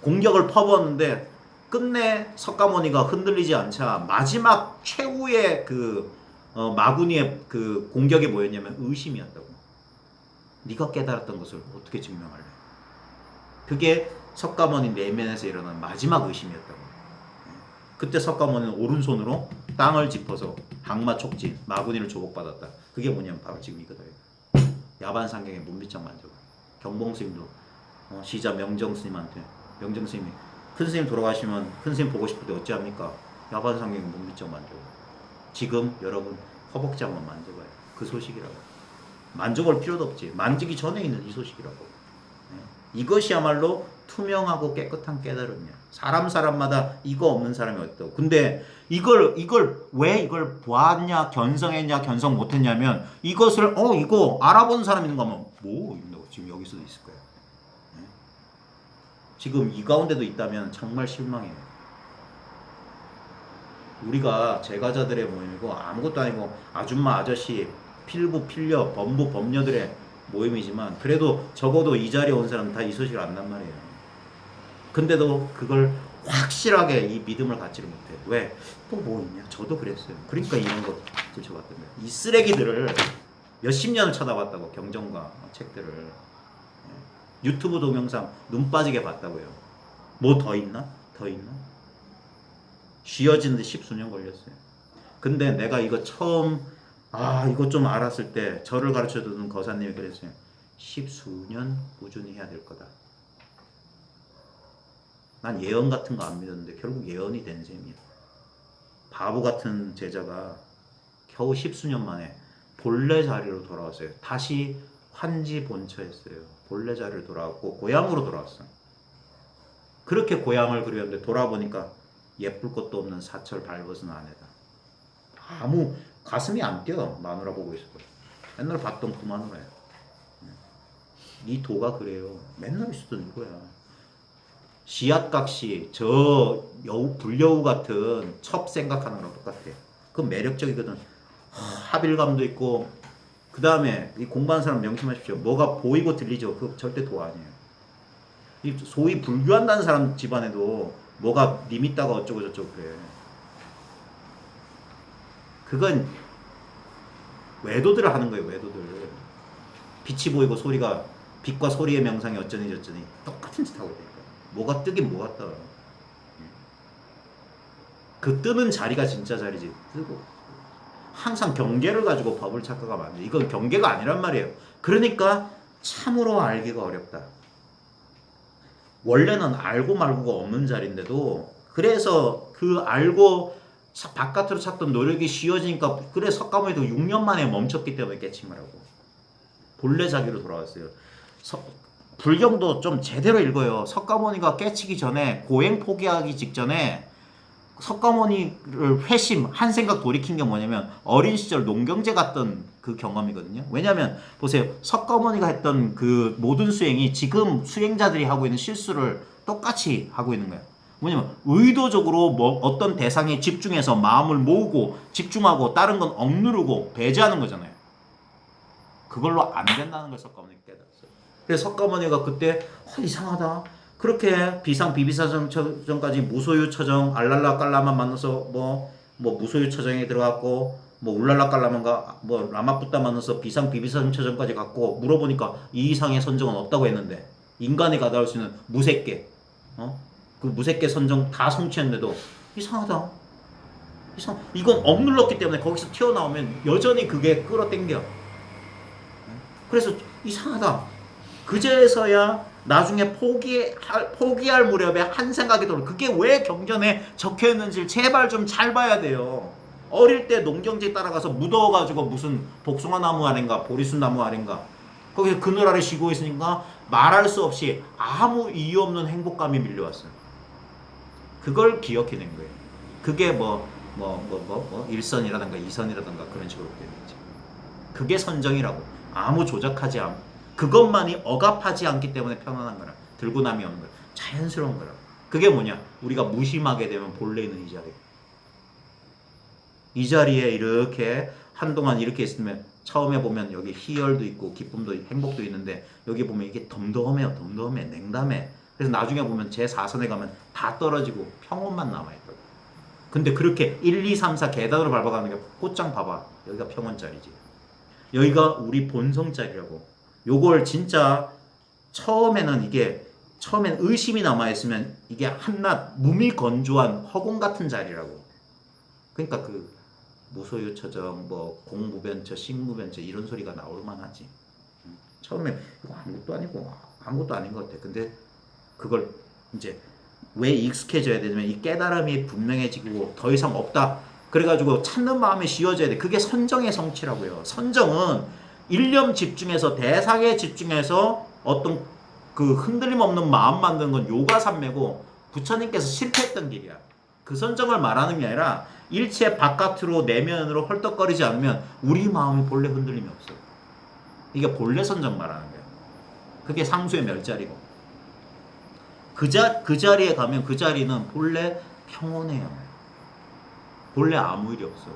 공격을 퍼부었는데 끝내 석가모니가 흔들리지 않자 마지막 최후의 마구니의 그 공격이 뭐였냐면 의심이었다고. 네가 깨달았던 것을 어떻게 증명할래? 그게 석가모니 내면에서 일어난 마지막 의심이었다고. 그때 석가모니는 오른손으로 땅을 짚어서 항마 촉진 마구니를 조복받았다. 그게 뭐냐면 바로 지금 이거다. 야반상경의 문빗장 만져봐. 경봉스님도 시자 명정스님한테 명정스님이 큰 스님 돌아가시면 큰 스님 보고 싶을 때 어찌합니까? 야반상경의 문빗장 만져봐. 지금 여러분 허벅지만 만져봐요. 그 소식이라고. 만져볼 필요도 없지. 만지기 전에 있는 이 소식이라고. 이것이야말로 투명하고 깨끗한 깨달음이야. 사람마다 이거 없는 사람이 어딨다고. 근데 이걸 왜 이걸 보았냐, 견성했냐, 견성 못했냐면 이것을 이거 알아본 사람 있는 거 하면 이런다고. 지금 여기서도 있을 거야. 지금 이 가운데도 있다면 정말 실망해요. 우리가 제가자들의 모임이고 아무것도 아니고 아줌마, 아저씨, 필부, 필녀, 범부, 범녀들의 모임이지만 그래도 적어도 이 자리에 온 사람은 다 이 소식을 안단 말이에요. 근데도 그걸 확실하게 이 믿음을 갖지를 못해. 왜? 또 뭐 있냐? 저도 그랬어요. 그러니까 이런 거 붙여봤던 거예요. 이 쓰레기들을 몇십 년을 쳐다봤다고. 경전과 책들을. 유튜브 동영상 눈 빠지게 봤다고요. 뭐 더 있나? 더 있나? 쥐어지는데 10수년 걸렸어요. 근데 내가 이거 처음 이거 좀 알았을 때 저를 가르쳐주는 거사님이 그랬어요. 10수년 꾸준히 해야 될 거다. 난 예언 같은 거 안 믿었는데 결국 예언이 된 셈이야. 바보 같은 제자가 겨우 10수년 만에 본래 자리로 돌아왔어요. 다시 환지 본처했어요. 본래 자리로 돌아왔고 고향으로 돌아왔어. 그렇게 고향을 그리웠는데 돌아보니까 예쁠 것도 없는 사철 발벗은 아내다. 아무 가슴이 안 뛰어. 마누라 보고 있을 거야. 맨날 봤던 그 마누라야. 이 도가 그래요. 맨날 있었던 이거야. 씨앗각시 저 불여우 같은 첩 생각하는 거랑 똑같아. 그건 매력적이거든. 합일감도 있고. 그 다음에 이 공부하는 사람 명심하십시오. 뭐가 보이고 들리죠. 그거 절대 도 아니에요. 이 소위 불교한다는 사람 집안에도 뭐가 님 있다가 어쩌고 저쩌고 그래. 그건 외도들을 하는 거예요. 외도들. 빛이 보이고 소리가 빛과 소리의 명상이 어쩌니 저쩌니 똑같은 짓 하고 있다니까. 뭐가 뜨긴 뭐가 떠. 그 뜨는 자리가 진짜 자리지. 뜨고 항상 경계를 가지고 법을 착각하면 안 돼. 이건 경계가 아니란 말이에요. 그러니까 참으로 알기가 어렵다. 원래는 알고 말고가 없는 자리인데도 그래서 그 알고 바깥으로 찾던 노력이 쉬워지니까 그래 석가모니도 6년 만에 멈췄기 때문에 깨침을 하고 본래 자기로 돌아왔어요. 불경도 좀 제대로 읽어요. 석가모니가 깨치기 전에 고행 포기하기 직전에 석가모니를 회심 한 생각 돌이킨 게 뭐냐면 어린 시절 농경제 갔던 그 경험이거든요. 왜냐하면 보세요. 석가모니가 했던 그 모든 수행이 지금 수행자들이 하고 있는 실수를 똑같이 하고 있는 거예요. 뭐냐면 의도적으로 뭐 어떤 대상에 집중해서 마음을 모으고 집중하고 다른 건 억누르고 배제하는 거잖아요. 그걸로 안 된다는 걸 석가모니가 깨달았어요. 그래서 석가모니가 그때 이상하다. 그렇게 비상 비비사정까지 무소유 처정 알랄라 깔라만 만나서 뭐 무소유 처정에 들어갔고 뭐 울랄라 깔라만가 뭐 라마푸타 만나서 비상 비비사정 처정까지 갔고 물어보니까 이 이상의 선정은 없다고 했는데 인간이 가다할 수 있는 무색계 그 무색계 선정 다 성취했는데도 이상하다. 이건 억눌렀기 때문에 거기서 튀어나오면 여전히 그게 끌어당겨. 그래서 이상하다. 그제서야 나중에 포기할 무렵에 한 생각이 들어. 그게 왜 경전에 적혀있는지를 제발 좀 잘 봐야 돼요. 어릴 때 농경지 따라가서 무더워가지고 무슨 복숭아 나무 아래인가 보리수 나무 아래인가 거기서 그늘 아래 쉬고 있으니까 말할 수 없이 아무 이유 없는 행복감이 밀려왔어요. 그걸 기억해낸 거예요. 그게 일선이라든가 이선이라든가 그런 식으로 되는 거지. 그게 선정이라고. 아무 조작하지 않고 그것만이 억압하지 않기 때문에 편안한 거라. 들고 남이 없는 거라. 자연스러운 거라. 그게 뭐냐? 우리가 무심하게 되면 본래 있는 이 자리. 이 자리에 이렇게 한동안 이렇게 있으면 처음에 보면 여기 희열도 있고 기쁨도 행복도 있는데 여기 보면 이게 덤덤해요. 덤덤해. 냉담해. 그래서 나중에 보면 제4선에 가면 다 떨어지고 평온만 남아있다고. 근데 그렇게 1, 2, 3, 4 계단으로 밟아가는 게 꽃장 봐봐. 여기가 평온 자리지. 여기가 우리 본성 자리라고. 요걸 진짜 처음엔 의심이 남아있으면 이게 한낱 무미건조한 허공 같은 자리라고. 그러니까 그 무소유 처정, 공무변처, 식무변처 이런 소리가 나올만 하지. 처음에 이거 아무것도 아닌 것 같아. 근데 그걸 이제 왜 익숙해져야 되냐면 이 깨달음이 분명해지고 더 이상 없다. 그래가지고 찾는 마음이 쉬워져야 돼. 그게 선정의 성취라고요. 선정은 일념 집중해서 대상에 집중해서 어떤 그 흔들림 없는 마음 만드는 건 요가산매고 부처님께서 실패했던 길이야. 그 선정을 말하는 게 아니라 일체 바깥으로 내면으로 헐떡거리지 않으면 우리 마음이 본래 흔들림이 없어. 이게 본래 선정 말하는 거야. 그게 상수의 멸자리고. 그 자리에 가면 그 자리는 본래 평온해요. 본래 아무 일이 없어.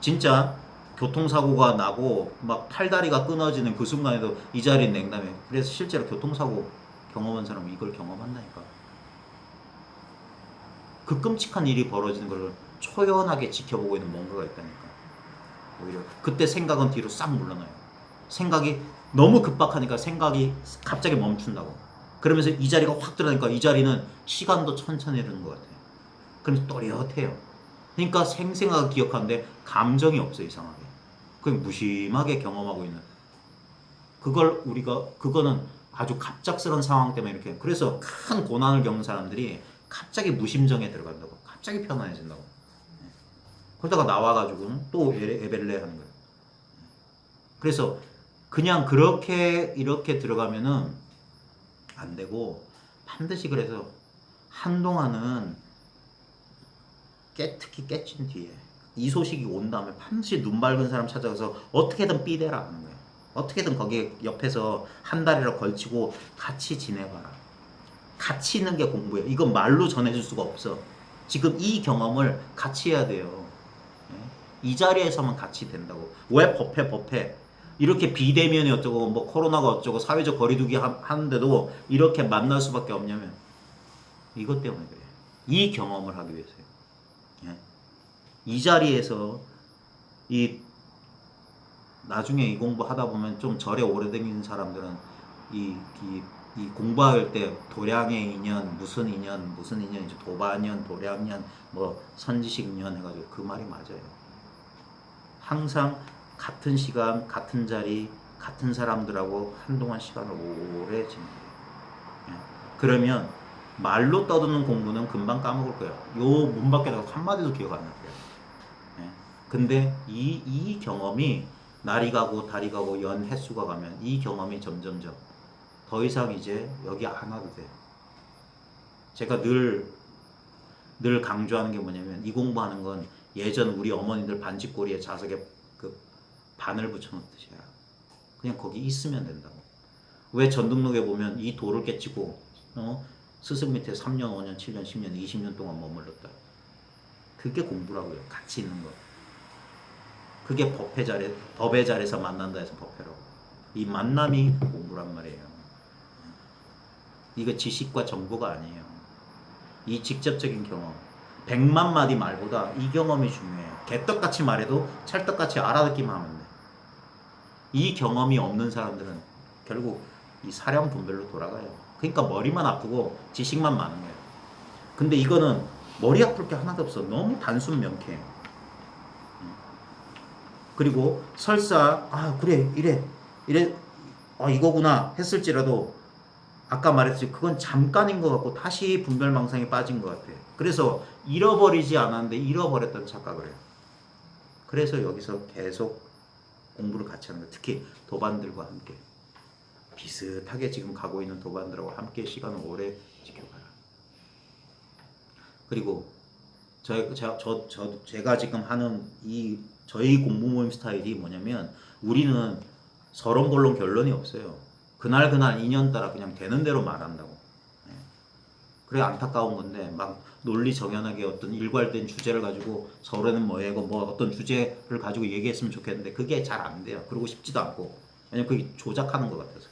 진짜 교통사고가 나고 막 팔다리가 끊어지는 그 순간에도 이 자리는 냉담해. 그래서 실제로 교통사고 경험한 사람은 이걸 경험한다니까. 그 끔찍한 일이 벌어지는 걸 초연하게 지켜보고 있는 뭔가가 있다니까. 오히려 그때 생각은 뒤로 싹 물러나요. 생각이 너무 급박하니까 생각이 갑자기 멈춘다고. 그러면서 이 자리가 확 들어가니까 이 자리는 시간도 천천히 흐르는 것 같아요. 그러면서 또렷해요. 그러니까 생생하게 기억하는데 감정이 없어. 이상하게. 그냥 무심하게 경험하고 있는. 그거는 아주 갑작스러운 상황 때문에 이렇게. 그래서 큰 고난을 겪는 사람들이 갑자기 무심정에 들어간다고. 갑자기 편안해진다고. 그러다가 나와가지고 또 에벨레 하는 거예요. 그래서 그냥 그렇게 이렇게 들어가면은 안 되고 반드시 그래서 한동안은 특히 깨친 뒤에 이 소식이 온 다음에 반드시 눈 밝은 사람 찾아가서 어떻게든 삐대라 하는 거예요. 어떻게든 거기 옆에서 한 달이라 걸치고 같이 지내봐라. 같이 있는 게 공부예요. 이건 말로 전해줄 수가 없어. 지금 이 경험을 같이 해야 돼요. 이 자리에서만 같이 된다고. 왜 법해? 이렇게 비대면이 어쩌고 뭐 코로나가 어쩌고 사회적 거리두기 하는데도 이렇게 만날 수밖에 없냐면 이것 때문에 그래요. 이 경험을 하기 위해서요. 예. 이 자리에서 이 나중에 이 공부하다 보면 좀 절에 오래 다니는 사람들은 이 공부할 때 도량의 인연, 무슨 인연, 무슨 인연이죠. 도반년, 도량년, 뭐 선지식년 해가지고 그 말이 맞아요. 항상 같은 시간, 같은 자리, 같은 사람들하고 한동안 시간을 오래 지내요. 예. 그러면 말로 떠드는 공부는 금방 까먹을 거예요. 요 문 밖에다가 한마디도 기억 안 날 거예요. 예. 근데 이 경험이 날이 가고 달이 가고 연 횟수가 가면 이 경험이 점점점 더 이상 이제 여기 안 와도 돼요. 제가 늘 강조하는 게 뭐냐면 이 공부하는 건 예전 우리 어머니들 반지꼬리에 자석에 그 바늘 붙여놓듯이야. 그냥 거기 있으면 된다고. 왜 전등록에 보면 이 돌을 깨치고 스승 밑에 3년, 5년, 7년, 10년, 20년 동안 머물렀다. 그게 공부라고요. 같이 있는 거. 그게 법의 자리에서 만난다 해서 법회라고. 이 만남이 공부란 말이에요. 이거 지식과 정보가 아니에요. 이 직접적인 경험. 100만 마디 말보다 이 경험이 중요해요. 개떡같이 말해도 찰떡같이 알아듣기만 하면 돼. 이 경험이 없는 사람들은 결국 이 사령 분별로 돌아가요. 그러니까 머리만 아프고 지식만 많은 거예요. 근데 이거는 머리 아플 게 하나도 없어. 너무 단순 명쾌해요. 그리고 설사 그래 이래 이거구나 했을지라도 아까 말했듯이 그건 잠깐인 것 같고 다시 분별망상에 빠진 것 같아요. 그래서 잃어버리지 않았는데 잃어버렸다는 착각을 해요. 그래서 여기서 계속 공부를 같이 하는 거예요. 특히 도반들과 함께 비슷하게 지금 가고 있는 도반들하고 함께 시간을 오래 지켜가라. 그리고 제가 지금 하는 저희 공부 모임 스타일이 뭐냐면 우리는 서론본론 결론이 없어요. 그날 인연 따라 그냥 되는 대로 말한다고. 그래 안타까운 건데 막 논리 정연하게 어떤 일괄된 주제를 가지고 서론은 뭐예요? 뭐 어떤 주제를 가지고 얘기했으면 좋겠는데 그게 잘 안 돼요. 그러고 싶지도 않고. 왜냐면 그게 조작하는 것 같아서.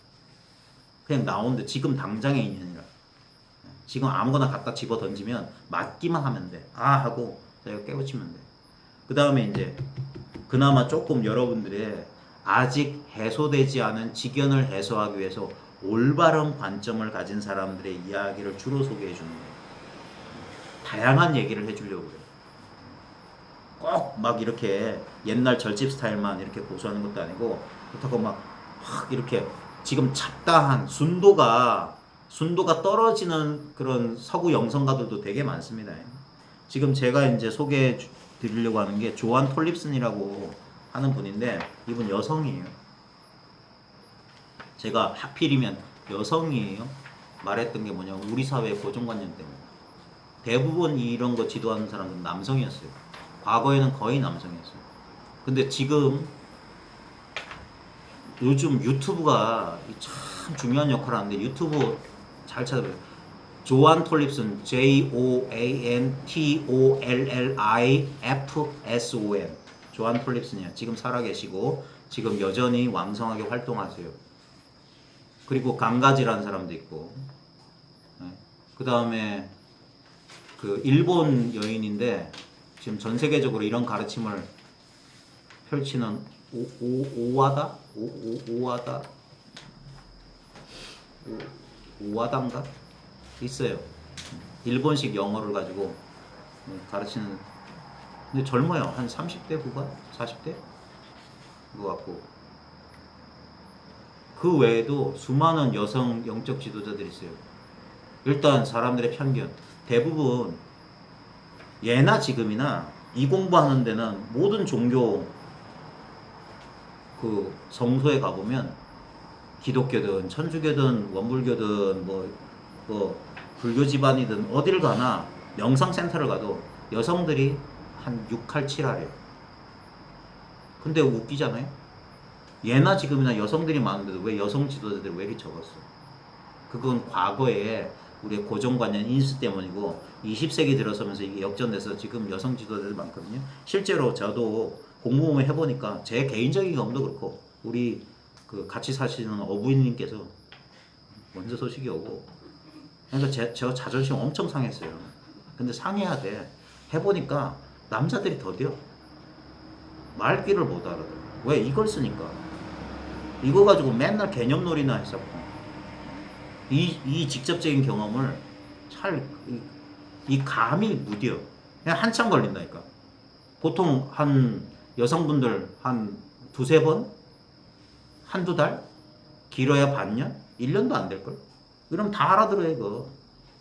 그냥 나오는데 지금 당장의 인연이라. 지금 아무거나 갖다 집어 던지면 맞기만 하면 돼. 하고 내가 깨우치면 돼. 그 다음에 이제 그나마 조금 여러분들의 아직 해소되지 않은 직연을 해소하기 위해서 올바른 관점을 가진 사람들의 이야기를 주로 소개해 주는 거예요. 다양한 얘기를 해주려고 그래요. 꼭 막 이렇게 옛날 절집 스타일만 이렇게 고수하는 것도 아니고 그렇다고 막 이렇게 지금 잡다한 순도가 떨어지는 그런 서구 영성가들도 되게 많습니다. 지금 제가 이제 소개해 드리려고 하는 게 조한 톨립슨이라고 하는 분인데 이분 여성이에요. 제가 하필이면 여성이에요. 말했던 게 뭐냐면 우리 사회의 고정관념 때문에 대부분 이런 거 지도하는 사람들은 남성이었어요. 과거에는 거의 남성이었어요. 근데 지금 요즘 유튜브가 참 중요한 역할을 하는데 유튜브 잘 찾아보세요. 조한 톨립슨 JOANTOLLIFSON 조한 톨립슨이야. 지금 살아계시고 지금 여전히 왕성하게 활동하세요. 그리고 강가지라는 사람도 있고 그 다음에 그 일본 여인인데 지금 전 세계적으로 이런 가르침을 펼치는 오와다인가 있어요. 일본식 영어를 가지고 가르치는. 근데 젊어요. 한 30대 후반, 40대 그거 같고. 그 외에도 수많은 여성 영적 지도자들이 있어요. 일단 사람들의 편견 대부분 예나 지금이나 이 공부하는 데는 모든 종교 그 성소에 가보면 기독교든 천주교든 원불교든 뭐 불교 집안이든 어딜 가나 명상센터를 가도 여성들이 한 6할 7할이에요. 근데 웃기잖아요. 예나 지금이나 여성들이 많은데도 왜 여성 지도자들이 왜 이렇게 적었어? 그건 과거에 우리의 고정관념 인수 때문이고 20세기 들어서면서 이게 역전돼서 지금 여성 지도자들 많거든요. 실제로 저도 공부를 해보니까 제 개인적인 경험도 그렇고 우리 그 같이 사시는 어부인님께서 먼저 소식이 오고, 그러니까 저 자존심 엄청 상했어요. 근데 상해야 돼. 해보니까 남자들이 더뎌. 말귀를 못 알아들어. 왜? 이걸 쓰니까. 이거 가지고 맨날 개념놀이나 했었고, 이 직접적인 경험을 이 감이 무뎌. 그냥 한참 걸린다니까. 보통 한 여성분들 한 두세 번? 한두 달? 길어야 반년? 1년도 안 될걸? 이러면 다 알아들어요, 이거.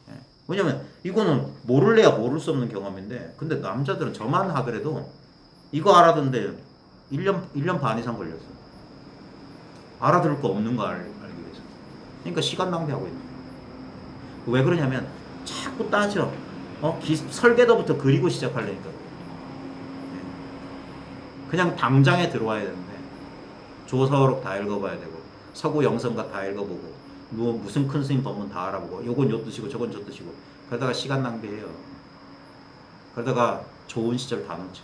예. 왜냐면 이거는 모를래야 모를 수 없는 경험인데, 근데 남자들은 저만 하더라도 이거 알아듣는데 1년 반 이상 걸렸어. 알아들을 거 없는 거 알기 위해서. 그러니까 시간 낭비하고 있는 거야. 왜 그러냐면 자꾸 따져. 설계도부터 그리고 시작하려니까. 예. 그냥 당장에 들어와야 되는데 조서록 다 읽어봐야 되고 서구 영성가 다 읽어보고 무슨 큰 스님 법문 다 알아보고 요건 요 뜻이고 저건 저 뜻이고 그러다가 시간 낭비해요. 그러다가 좋은 시절 다 놓쳐.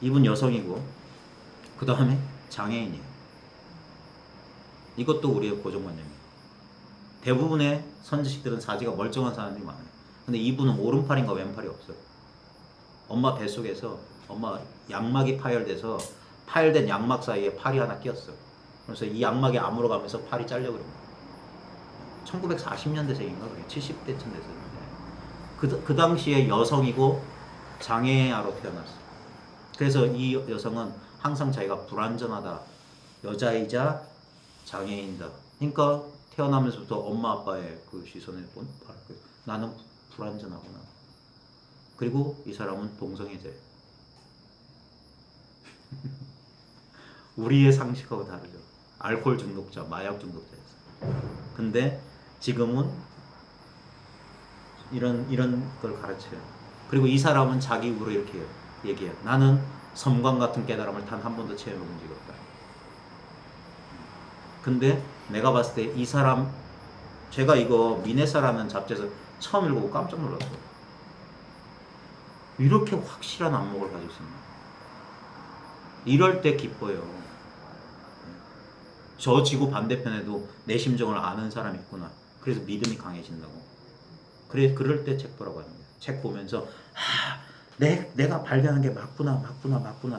이분 여성이고 그 다음에 장애인이에요. 이것도 우리의 고정관념이에요. 대부분의 선지식들은 사지가 멀쩡한 사람이 많아요. 근데 이분은 오른팔인가 왼팔이 없어요. 엄마 뱃속에서 엄마 양막이 파열돼서 파열된 양막 사이에 팔이 하나 끼었어. 그래서 이 양막이 아물어 가면서 팔이 잘려버린 거예요. 1940년대생인가 그래. 70대쯤 됐었는데 그 당시에 여성이고 장애아로 태어났어. 그래서 이 여성은 항상 자기가 불완전하다. 여자이자 장애인이다. 그러니까 태어나면서부터 엄마 아빠의 그 시선에 본 나는 불완전하구나. 그리고 이 사람은 동성애자예요. 우리의 상식하고 다르죠. 알코올 중독자, 마약 중독자였어요. 근데 지금은 이런 걸 가르쳐요. 그리고 이 사람은 자기 입으로 이렇게 얘기해요. 나는 섬광 같은 깨달음을 단 한 번도 체험해본 적이 없다. 근데 내가 봤을 때 이 사람, 제가 이거 미네사라는 잡지에서 처음 읽어보고 깜짝 놀랐어요. 이렇게 확실한 안목을 가지고 있습니다. 이럴 때 기뻐요. 저 지구 반대편에도 내 심정을 아는 사람이 있구나. 그래서 믿음이 강해진다고. 그럴 때 책 보라고 하는 거예요. 책 보면서 내가 발견한 게 맞구나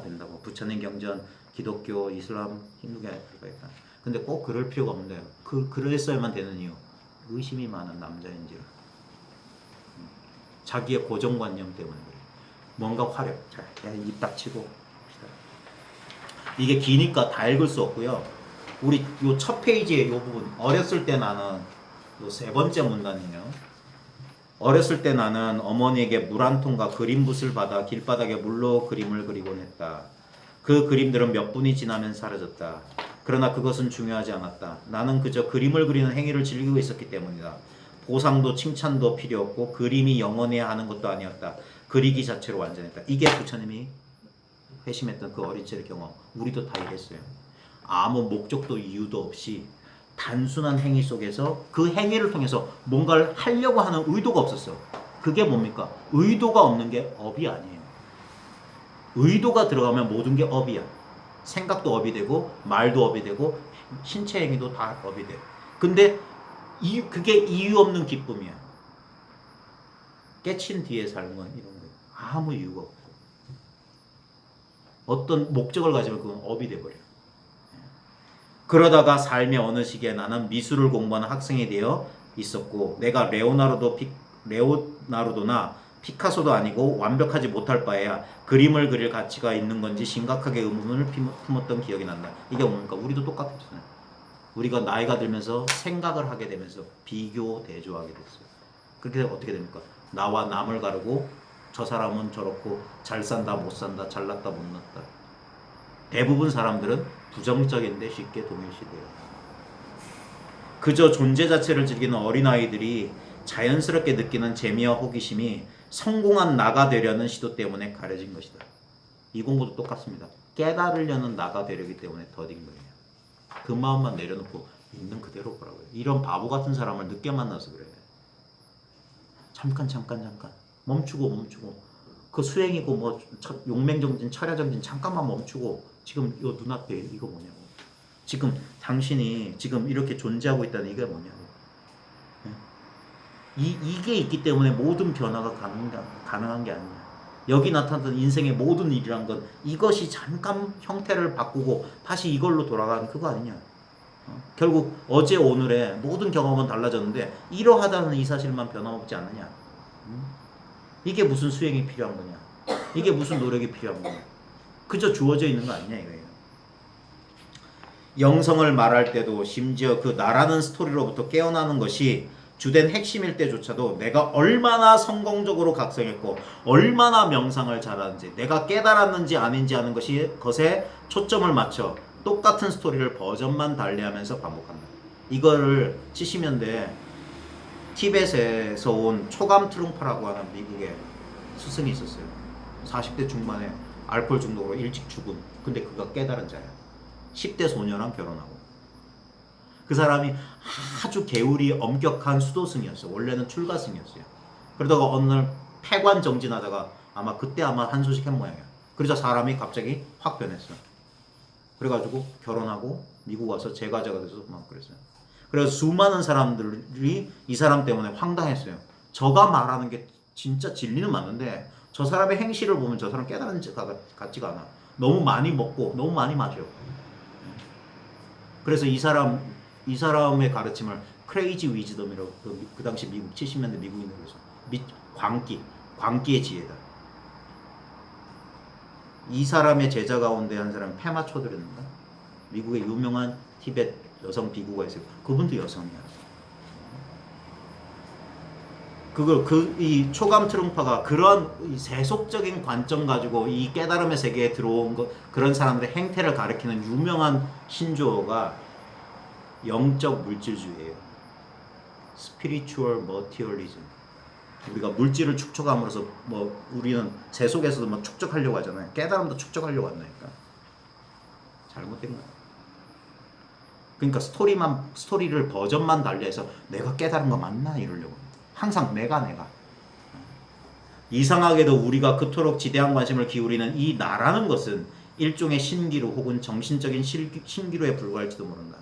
된다고. 부처님 경전, 기독교, 이슬람, 힌두교가 있다. 근데 꼭 그럴 필요가 없는데요. 그랬어야만 되는 이유. 의심이 많은 남자인지라. 자기의 고정관념 때문에 그래요. 뭔가 화력. 자, 입 닥치고. 이게 기니까 다 읽을 수 없고요. 우리 요 첫 페이지에 요 부분, 어렸을 때 나는 요 세 번째 문단이네요. 어렸을 때 나는 어머니에게 물 한 통과 그림붓을 받아 길바닥에 물로 그림을 그리곤 했다. 그 그림들은 몇 분이 지나면 사라졌다. 그러나 그것은 중요하지 않았다. 나는 그저 그림을 그리는 행위를 즐기고 있었기 때문이다. 보상도 칭찬도 필요 없고 그림이 영원해야 하는 것도 아니었다. 그리기 자체로 완전했다. 이게 부처님이 회심했던 그 어린 시절 경험. 우리도 다 이랬어요. 아무 목적도 이유도 없이 단순한 행위 속에서 그 행위를 통해서 뭔가를 하려고 하는 의도가 없었어. 그게 뭡니까? 의도가 없는 게 업이 아니에요. 의도가 들어가면 모든 게 업이야. 생각도 업이 되고 말도 업이 되고 신체 행위도 다 업이 돼. 근데 그게 이유 없는 기쁨이야. 깨친 뒤에 삶은 이런 거예요. 아무 이유가 없고 어떤 목적을 가지면 그건 업이 돼버려. 그러다가 삶의 어느 시기에 나는 미술을 공부하는 학생이 되어 있었고 내가 레오나르도나 피카소도 아니고 완벽하지 못할 바에야 그림을 그릴 가치가 있는 건지 심각하게 의문을 품었던 기억이 난다. 이게 뭡니까? 우리도 똑같았잖아요. 우리가 나이가 들면서 생각을 하게 되면서 비교 대조하게 됐어요. 그렇게 어떻게 됩니까? 나와 남을 가르고 저 사람은 저렇고 잘 산다 못 산다 잘났다 못났다. 대부분 사람들은 부정적인데 쉽게 동일시돼요. 그저 존재 자체를 즐기는 어린아이들이 자연스럽게 느끼는 재미와 호기심이 성공한 나가 되려는 시도 때문에 가려진 것이다. 이 공부도 똑같습니다. 깨달으려는 나가 되려기 때문에 더딘 거예요. 그 마음만 내려놓고 있는 그대로 보라고요. 이런 바보 같은 사람을 늦게 만나서 그래요. 잠깐 멈추고 그 수행이고 뭐 용맹정진, 철야정진 잠깐만 멈추고 지금 요 눈앞에 이거 뭐냐고. 지금 당신이 지금 이렇게 존재하고 있다는 이게 뭐냐고. 이게 있기 때문에 모든 변화가 가능한 게 아니냐. 여기 나타났던 인생의 모든 일이란 건 이것이 잠깐 형태를 바꾸고 다시 이걸로 돌아가는 그거 아니냐. 결국 어제 오늘의 모든 경험은 달라졌는데 이러하다는 이 사실만 변함없지 않느냐. 이게 무슨 수행이 필요한 거냐. 이게 무슨 노력이 필요한 거냐. 그저 주어져 있는 거 아니냐 이거예요. 영성을 말할 때도 심지어 그 나라는 스토리로부터 깨어나는 것이 주된 핵심일 때조차도 내가 얼마나 성공적으로 각성했고 얼마나 명상을 잘하는지 내가 깨달았는지 아닌지 하는 것에 초점을 맞춰 똑같은 스토리를 버전만 달리하면서 반복한다. 이거를 치시면 돼. 티벳에서 온 초감 트룽파라고 하는 미국의 스승이 있었어요. 40대 중반에 알코올 중독으로 일찍 죽은. 근데 그가 깨달은 자야. 10대 소녀랑 결혼하고. 그 사람이 아주 계율이 엄격한 수도승이었어요. 원래는 출가승이었어요. 그러다가 어느 날 폐관 정진하다가 그때 한 소식 한 모양이야. 그러자 사람이 갑자기 확 변했어. 그래가지고 결혼하고 미국 와서 제가자가 돼서 막 그랬어요. 그래서 수많은 사람들이 이 사람 때문에 황당했어요. 저가 말하는 게 진짜 진리는 맞는데 저 사람의 행실을 보면 저 사람 깨달은 것 같지가 않아. 너무 많이 먹고 너무 많이 마셔. 그래서 이 사람의 가르침을 크레이지 위즈덤이라고 그 당시 미국 70년대 미국인들에서 광기의 지혜다. 이 사람의 제자 가운데 한 사람 페마 초드레인가? 미국의 유명한 티벳 여성 비구가 있어요. 그분도 여성이야. 이 초감 트룽파가 그런 이 세속적인 관점 가지고 이 깨달음의 세계에 들어온 그런 사람들의 행태를 가리키는 유명한 신조어가 영적 물질주의예요. Spiritual Materialism. 우리가 물질을 축적함으로써 우리는 세속에서도 축적하려고 하잖아요. 깨달음도 축적하려고 한다니까. 잘못된 거야. 그러니까 스토리를 버전만 달리해서 내가 깨달은 거 맞나 이러려고. 항상 내가. 이상하게도 우리가 그토록 지대한 관심을 기울이는 이 나라는 것은 일종의 신기루 혹은 정신적인 신기루에 불과할지도 모른다.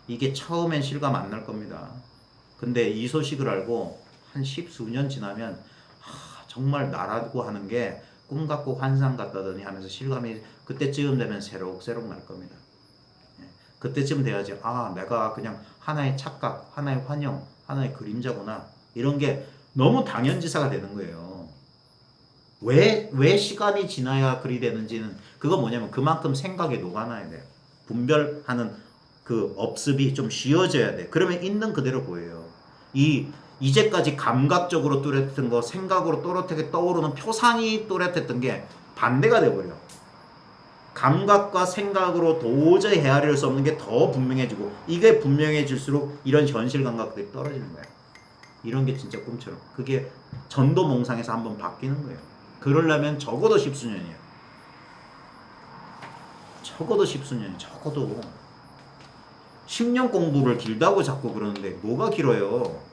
이게 처음엔 실감 안 날 겁니다. 근데 이 소식을 알고 한 10수년 지나면 정말 나라고 하는 게 꿈 같고 환상 같다더니 하면서 실감이 그때쯤 되면 새록새록 날 겁니다. 그때쯤 돼야지 내가 그냥 하나의 착각, 하나의 환영, 하나의 그림자구나 이런 게 너무 당연지사가 되는 거예요. 왜 시간이 지나야 그리 되는지는 그거 뭐냐면 그만큼 생각에 녹아나야 돼요. 분별하는 그 업습이 좀 쉬워져야 돼. 그러면 있는 그대로 보여요. 이제까지 감각적으로 또렷했던 거, 생각으로 또렷하게 떠오르는 표상이 또렷했던 게 반대가 돼버려. 감각과 생각으로 도저히 헤아릴 수 없는 게 더 분명해지고 이게 분명해질수록 이런 현실 감각들이 떨어지는 거야. 이런 게 진짜 꿈처럼. 그게 전도몽상에서 한번 바뀌는 거예요. 그러려면 적어도 10수년이에요. 적어도 10수년, 적어도. 10년 공부를 길다고 자꾸 그러는데 뭐가 길어요?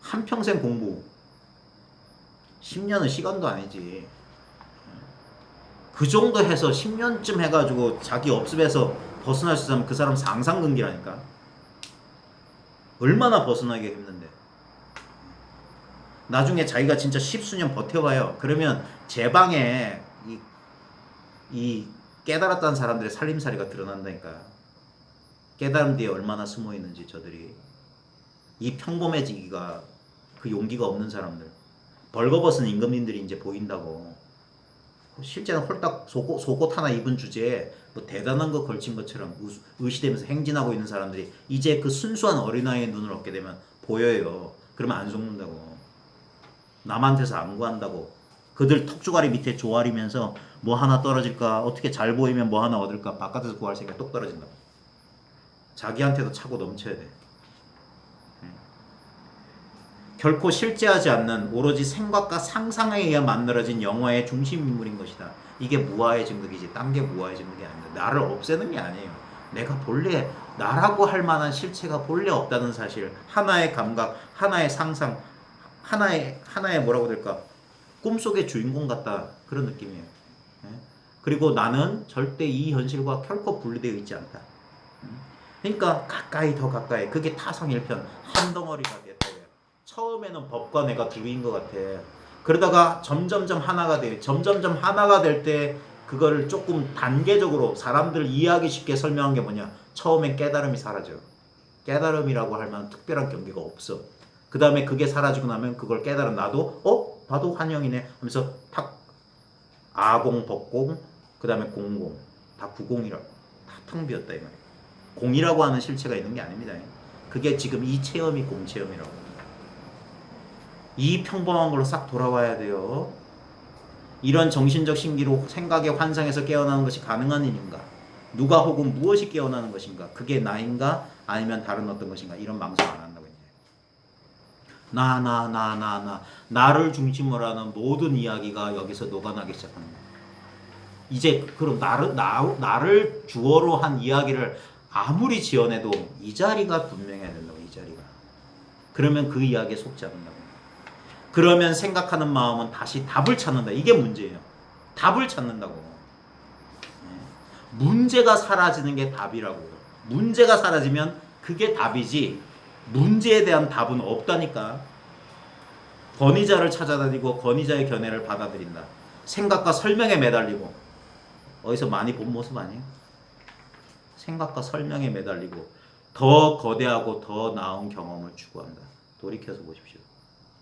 한평생 공부 10년은 시간도 아니지. 그 정도 해서 10년쯤 해가지고 자기 업습에서 벗어날 수 있으면 그 사람 상상근기라니까. 얼마나 벗어나기 힘든데. 나중에 자기가 진짜 10수년 버텨봐요. 그러면 제 방에 이 깨달았다는 사람들의 살림살이가 드러난다니까. 깨달음 뒤에 얼마나 숨어있는지 저들이. 이 평범해지기가 그 용기가 없는 사람들. 벌거벗은 임금님들이 이제 보인다고. 실제는 홀딱 속옷 하나 입은 주제에 대단한 거 걸친 것처럼 의시되면서 행진하고 있는 사람들이 이제 그 순수한 어린아이의 눈을 얻게 되면 보여요. 그러면 안 속는다고. 남한테서 안 구한다고. 그들 턱주가리 밑에 조아리면서 뭐 하나 떨어질까, 어떻게 잘 보이면 뭐 하나 얻을까, 바깥에서 구할 생각이 똑 떨어진다고. 자기한테도 차고 넘쳐야 돼. 결코 실제하지 않는 오로지 생각과 상상에 의해 만들어진 영화의 중심 인물인 것이다. 이게 무아의 증득이지 딴 게 무아의 증득이 아니다. 나를 없애는 게 아니에요. 내가 본래 나라고 할 만한 실체가 본래 없다는 사실, 하나의 감각, 하나의 상상, 하나의 뭐라고 될까? 꿈속의 주인공 같다 그런 느낌이에요. 예? 그리고 나는 절대 이 현실과 결코 분리되어 있지 않다. 그러니까 가까이 더 가까이. 그게 타성일편 한 덩어리가 됐다. 처음에는 법과 내가 둘인 것 같아. 그러다가 점점점 하나가 돼. 점점점 하나가 될 때 그거를 조금 단계적으로 사람들 이해하기 쉽게 설명한 게 뭐냐? 처음엔 깨달음이 사라져. 깨달음이라고 할 만한 특별한 경계가 없어. 그 다음에 그게 사라지고 나면 그걸 깨달은 나도 환영이네 하면서 탁 아공, 법공, 그 다음에 공공 다 구공이라고 다 텅 비었다 이 말이야. 공이라고 하는 실체가 있는 게 아닙니다. 그게 지금 이 체험이 공체험이라고. 이 평범한 걸로 싹 돌아와야 돼요. 이런 정신적 신기로 생각의 환상에서 깨어나는 것이 가능한 일인가? 누가 혹은 무엇이 깨어나는 것인가? 그게 나인가? 아니면 다른 어떤 것인가? 이런 망상 안 한다고 이제. 나를 중심으로 하는 모든 이야기가 여기서 녹아나기 시작합니다. 이제 그럼 나를 주어로 한 이야기를 아무리 지어내도 이 자리가 분명해야 된다고. 이 자리가. 그러면 그 이야기에 속지 않는다고. 그러면 생각하는 마음은 다시 답을 찾는다. 이게 문제예요. 답을 찾는다고. 문제가 사라지는 게 답이라고요. 문제가 사라지면 그게 답이지 문제에 대한 답은 없다니까. 권위자를 찾아다니고 권위자의 견해를 받아들인다. 생각과 설명에 매달리고. 어디서 많이 본 모습 아니에요? 생각과 설명에 매달리고 더 거대하고 더 나은 경험을 추구한다. 돌이켜서 보십시오.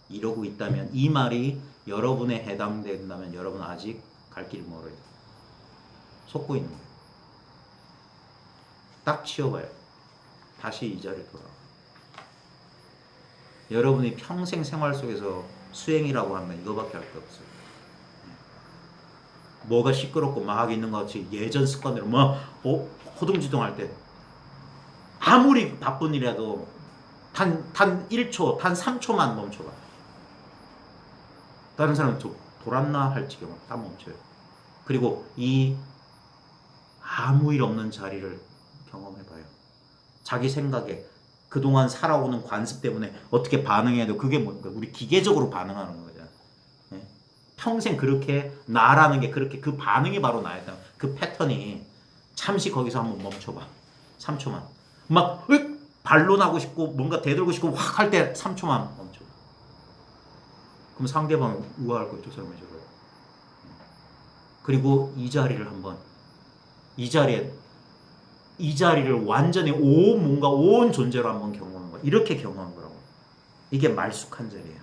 이러고 있다면 이 말이 여러분에 해당된다면 여러분 아직 갈 길이 멀어요. 속고 있는 거예요. 딱 치워봐요. 다시 이 자리에 돌아와. 여러분이 평생 생활 속에서 수행이라고 하면 이거밖에 할 게 없어요. 뭐가 시끄럽고 막 있는 것 같이 예전 습관대로 호둥지둥 할 때 아무리 바쁜 일이라도 단 1초, 단 3초만 멈춰봐. 다른 사람은 돌았나 할 지경으로 딱 멈춰요. 그리고 이 아무 일 없는 자리를 경험해봐요. 자기 생각에 그동안 살아오는 관습 때문에 어떻게 반응해도 그게 뭔가 우리 기계적으로 반응하는 거잖아. 네? 평생 그렇게 나라는 게 그렇게 그 반응이 바로 나였다. 그 패턴이 잠시 거기서 한번 멈춰봐. 3초만. 막 반론하고 싶고 뭔가 대들고 싶고 확 할 때 3초만 멈춰. 그럼 상대방은 우아할 거예요. 저 사람이 저거예요. 그리고 이 자리를 한번 이 자리를 완전히 온 존재로 한번 경험하는 거야. 이렇게 경험한 거라고. 이게 말쑥한 자리예요.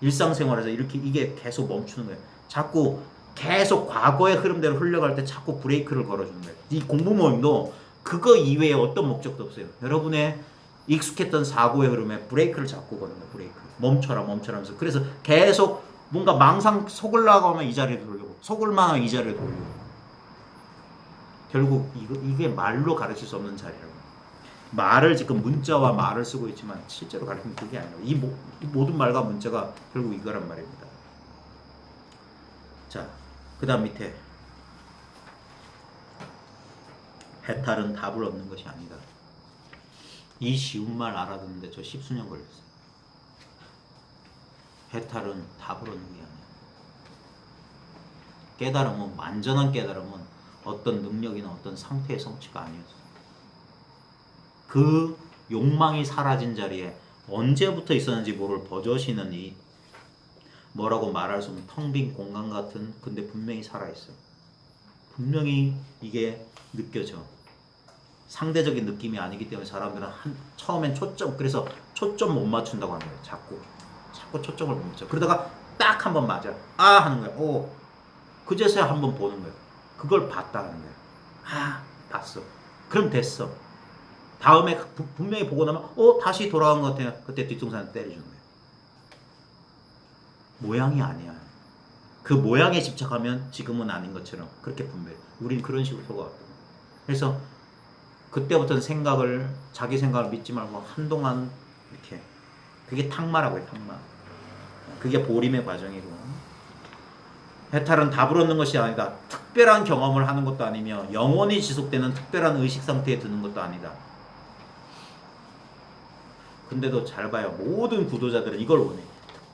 일상생활에서 이게 계속 멈추는 거예요. 자꾸 계속 과거의 흐름대로 흘러갈 때 자꾸 브레이크를 걸어주는 거예요. 이 공부 모임도 그거 이외에 어떤 목적도 없어요. 여러분의 익숙했던 사고의 흐름에 브레이크를 잡고 거는 거예요. 브레이크. 멈춰라 하면서. 그래서 계속 뭔가 망상 속으려고 하면 이 자리에 돌리고 속을만 하면 이 자리에 돌리고. 결국 이게 말로 가르칠 수 없는 자리라고. 말을 지금 문자와 말을 쓰고 있지만 실제로 가르치는 그게 아니라고. 이 모든 말과 문자가 결국 이거란 말입니다. 자, 그 다음 밑에 해탈은 답을 얻는 것이 아니다. 이 쉬운 말 알아듣는데 저 10수년 걸렸어요. 해탈은 답을 얻는 게 아니야. 깨달음은 완전한 깨달음은 어떤 능력이나 어떤 상태의 성취가 아니었어. 그 욕망이 사라진 자리에 언제부터 있었는지 모를 버젓이는 이 뭐라고 말할 수 없는 텅 빈 공간 같은 근데 분명히 살아있어. 분명히 이게 느껴져. 상대적인 느낌이 아니기 때문에 사람들은 처음엔 그래서 초점 못 맞춘다고 하는 거예요. 자꾸 초점을 못 맞춰. 그러다가 딱 한 번 맞아. 하는 거야. 그제서야 한 번 보는 거예요. 그걸 봤다 하는 거야. 봤어. 그럼 됐어. 다음에 분명히 보고 나면 다시 돌아간 것 같아. 그때 뒷동산을 때려주는 거예요. 모양이 아니야. 그 모양에 집착하면 지금은 아닌 것처럼 그렇게 분별해. 우린 그런 식으로 속아왔다. 그래서 그때부터는 자기 생각을 믿지 말고 한동안 이렇게 그게 탁마라고 해요. 탁마. 그게 보림의 과정이고. 해탈은 답을 얻는 것이 아니다. 특별한 경험을 하는 것도 아니며 영원히 지속되는 특별한 의식 상태에 드는 것도 아니다. 근데도 잘 봐요. 모든 구도자들은 이걸 원해.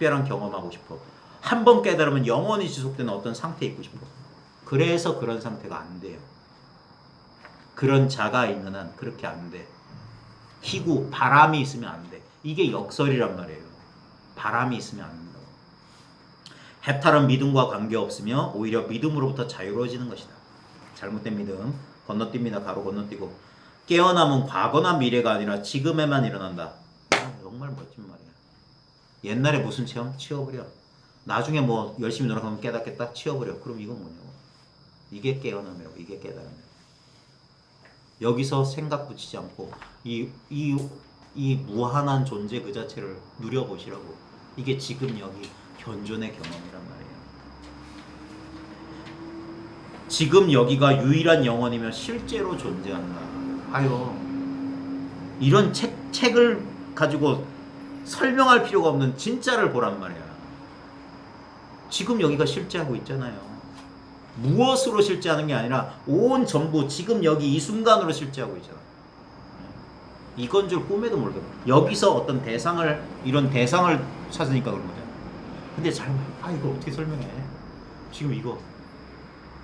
특별한 경험하고 싶어. 한 번 깨달으면 영원히 지속되는 어떤 상태에 있고 싶어. 그래서 그런 상태가 안 돼요. 그런 자가 있는 한 그렇게 안 돼. 희구, 바람이 있으면 안 돼. 이게 역설이란 말이에요. 바람이 있으면 안 된다고. 해탈은 믿음과 관계없으며 오히려 믿음으로부터 자유로워지는 것이다. 잘못된 믿음 건너뜁니다. 가로 건너뛰고. 깨어남은 과거나 미래가 아니라 지금에만 일어난다. 정말 멋진 말이야. 옛날에 무슨 체험? 치워버려. 나중에 뭐 열심히 노력하면 깨닫겠다? 치워버려. 그럼 이건 뭐냐고. 이게 깨어남이라고. 이게 깨달음이라고. 여기서 생각 붙이지 않고 이 무한한 존재 그 자체를 누려보시라고. 이게 지금 여기 현존의 경험이란 말이에요. 지금 여기가 유일한 영혼이면 실제로 존재한다. 아유, 이런 책을 가지고 설명할 필요가 없는 진짜를 보란 말이야. 지금 여기가 실제하고 있잖아요. 무엇으로 실제하는 게 아니라 온 전부 지금 여기 이 순간으로 실제하고 있잖아. 이건 줄 꿈에도 모르겠고. 여기서 어떤 대상을, 이런 대상을 찾으니까 그런 거잖아. 근데 이거 어떻게 설명해? 지금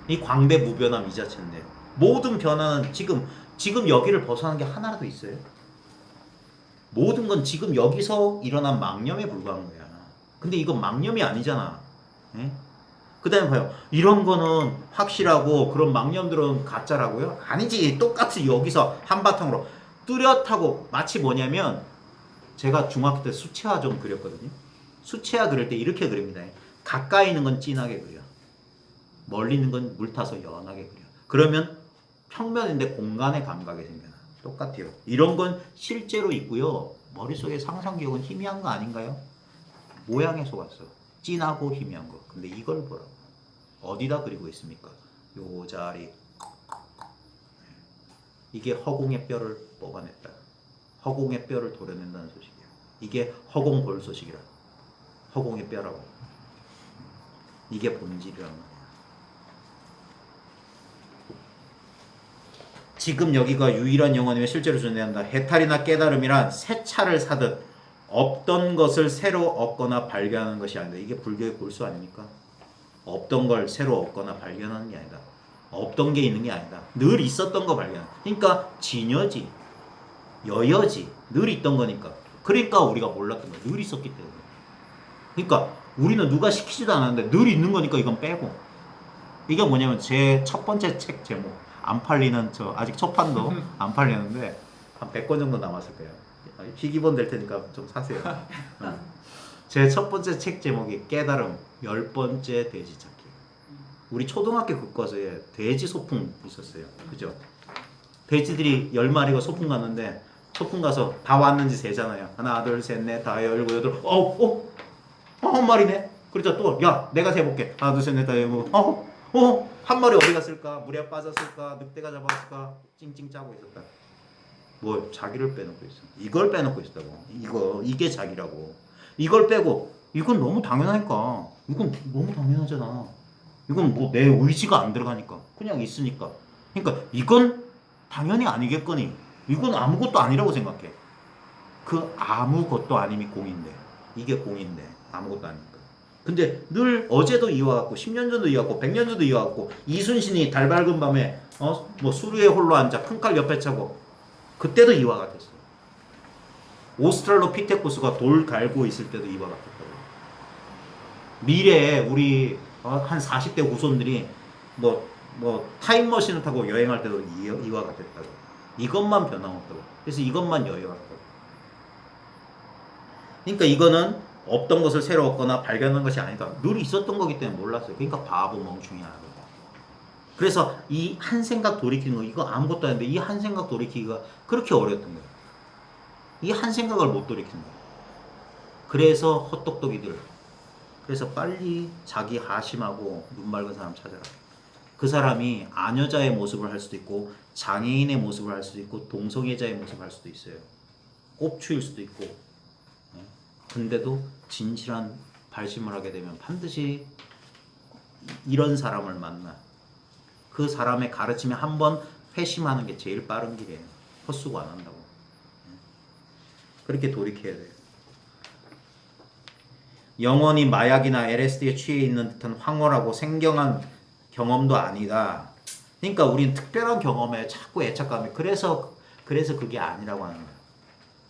이 광대무변함 이 자체인데 모든 변화는 지금 여기를 벗어나는 게 하나라도 있어요? 모든 건 지금 여기서 일어난 망념에 불과한 거야. 근데 이건 망념이 아니잖아. 그 다음에 봐요. 이런 거는 확실하고 그런 망념들은 가짜라고요? 아니지. 똑같이 여기서 한바탕으로 뚜렷하고. 마치 뭐냐면 제가 중학교 때 수채화 좀 그렸거든요. 수채화 그릴 때 이렇게 그립니다. 가까이 있는 건 진하게 그려. 멀리 있는 건 물 타서 연하게 그려. 그러면 평면인데 공간의 감각이 생겨나. 똑같아요. 이런 건 실제로 있고요. 머릿속에 상상기억은 희미한 거 아닌가요? 모양에 속았어. 진하고 희미한 거. 근데 이걸 보라고. 어디다 그리고 있습니까? 요 자리. 이게 허공의 뼈를 뽑아냈다. 허공의 뼈를 도려낸다는 소식이야. 이게 허공골소식이라. 허공의 뼈라고. 이게 본질이란 말이야. 지금 여기가 유일한 영혼이며 실제로 존재한다. 해탈이나 깨달음이란 새 차를 사듯 없던 것을 새로 얻거나 발견하는 것이 아니다. 이게 불교의 골수 아닙니까? 없던 걸 새로 얻거나 발견하는 게 아니다. 없던 게 있는 게 아니다. 늘 있었던 거 발견. 그러니까 진여지, 여여지, 늘 있던 거니까. 그러니까 우리가 몰랐던 거야. 늘 있었기 때문에. 그러니까 우리는 누가 시키지도 않았는데 늘 있는 거니까 이건 빼고. 이게 뭐냐면 제 첫 번째 책 제목. 안 팔리는 아직 첫 판도 안 팔리는데 한 100권 정도 남았을 거예요. 희귀본 될 테니까 좀 사세요. 제 첫 번째 책 제목이 깨달음 10번째 돼지 찾기. 우리 초등학교 교과서에 돼지 소풍 있었어요. 그죠? 돼지들이 10마리가 소풍 갔는데 소풍 가서 다 왔는지 세잖아요. 하나, 둘, 셋, 넷, 다섯, 열일곱, 여덟. 한 마리네. 그러자 또 야, 내가 세볼게. 하나, 둘, 셋, 넷, 다섯, 열일곱. 한 마리 어디 갔을까? 물에 빠졌을까? 늑대가 잡았을까? 찡찡 짜고 있었다. 뭐 자기를 빼놓고 있어. 이걸 빼놓고 있다고. 이게 자기라고. 이걸 빼고 이건 너무 당연하니까. 이건 너무 당연하잖아. 이건 뭐 내 의지가 안 들어가니까. 그냥 있으니까. 그러니까 이건 당연히 아니겠거니. 이건 아무것도 아니라고 생각해. 그 아무것도 아님이 공인데. 이게 공인데 아무것도 아니니까. 근데 늘 어제도 이와 같고 10년 전도 이와 같고 100년 전도 이와 같고 이순신이 달 밝은 밤에 뭐 수루에 홀로 앉아 큰 칼 옆에 차고 그때도 이와 같았어. 오스트랄로피테쿠스가 돌 갈고 있을 때도 이와 같았다고. 미래에 우리 한 40대 후손들이 뭐 타임머신을 타고 여행할 때도 이와 같았다고. 이것만 변함없다고. 그래서 이것만 여유롭다고. 그러니까 이거는 없던 것을 새로 얻거나 발견한 것이 아니다. 늘 있었던 거기 때문에 몰랐어요. 그러니까 바보 멍충이 하는 거예요. 그래서 이 한 생각 돌이키는 거, 이거 아무것도 아닌데 이 한 생각 돌이키기가 그렇게 어려웠던 거예요. 이 한 생각을 못 돌이키는 거예요. 그래서 헛똑똑이들. 그래서 빨리 자기 하심하고 눈 맑은 사람 찾아라. 그 사람이 아녀자의 모습을 할 수도 있고 장애인의 모습을 할 수도 있고 동성애자의 모습을 할 수도 있어요. 꼽추일 수도 있고. 근데도 진실한 발심을 하게 되면 반드시 이런 사람을 만나. 그 사람의 가르침에 한번 회심하는 게 제일 빠른 길이에요. 헛수고 안 한다고. 그렇게 돌이켜야 돼요. 영원히 마약이나 LSD에 취해 있는 듯한 황홀하고 생경한 경험도 아니다. 그러니까 우린 특별한 경험에 자꾸 애착감이 그래서 그게 아니라고 하는 거야.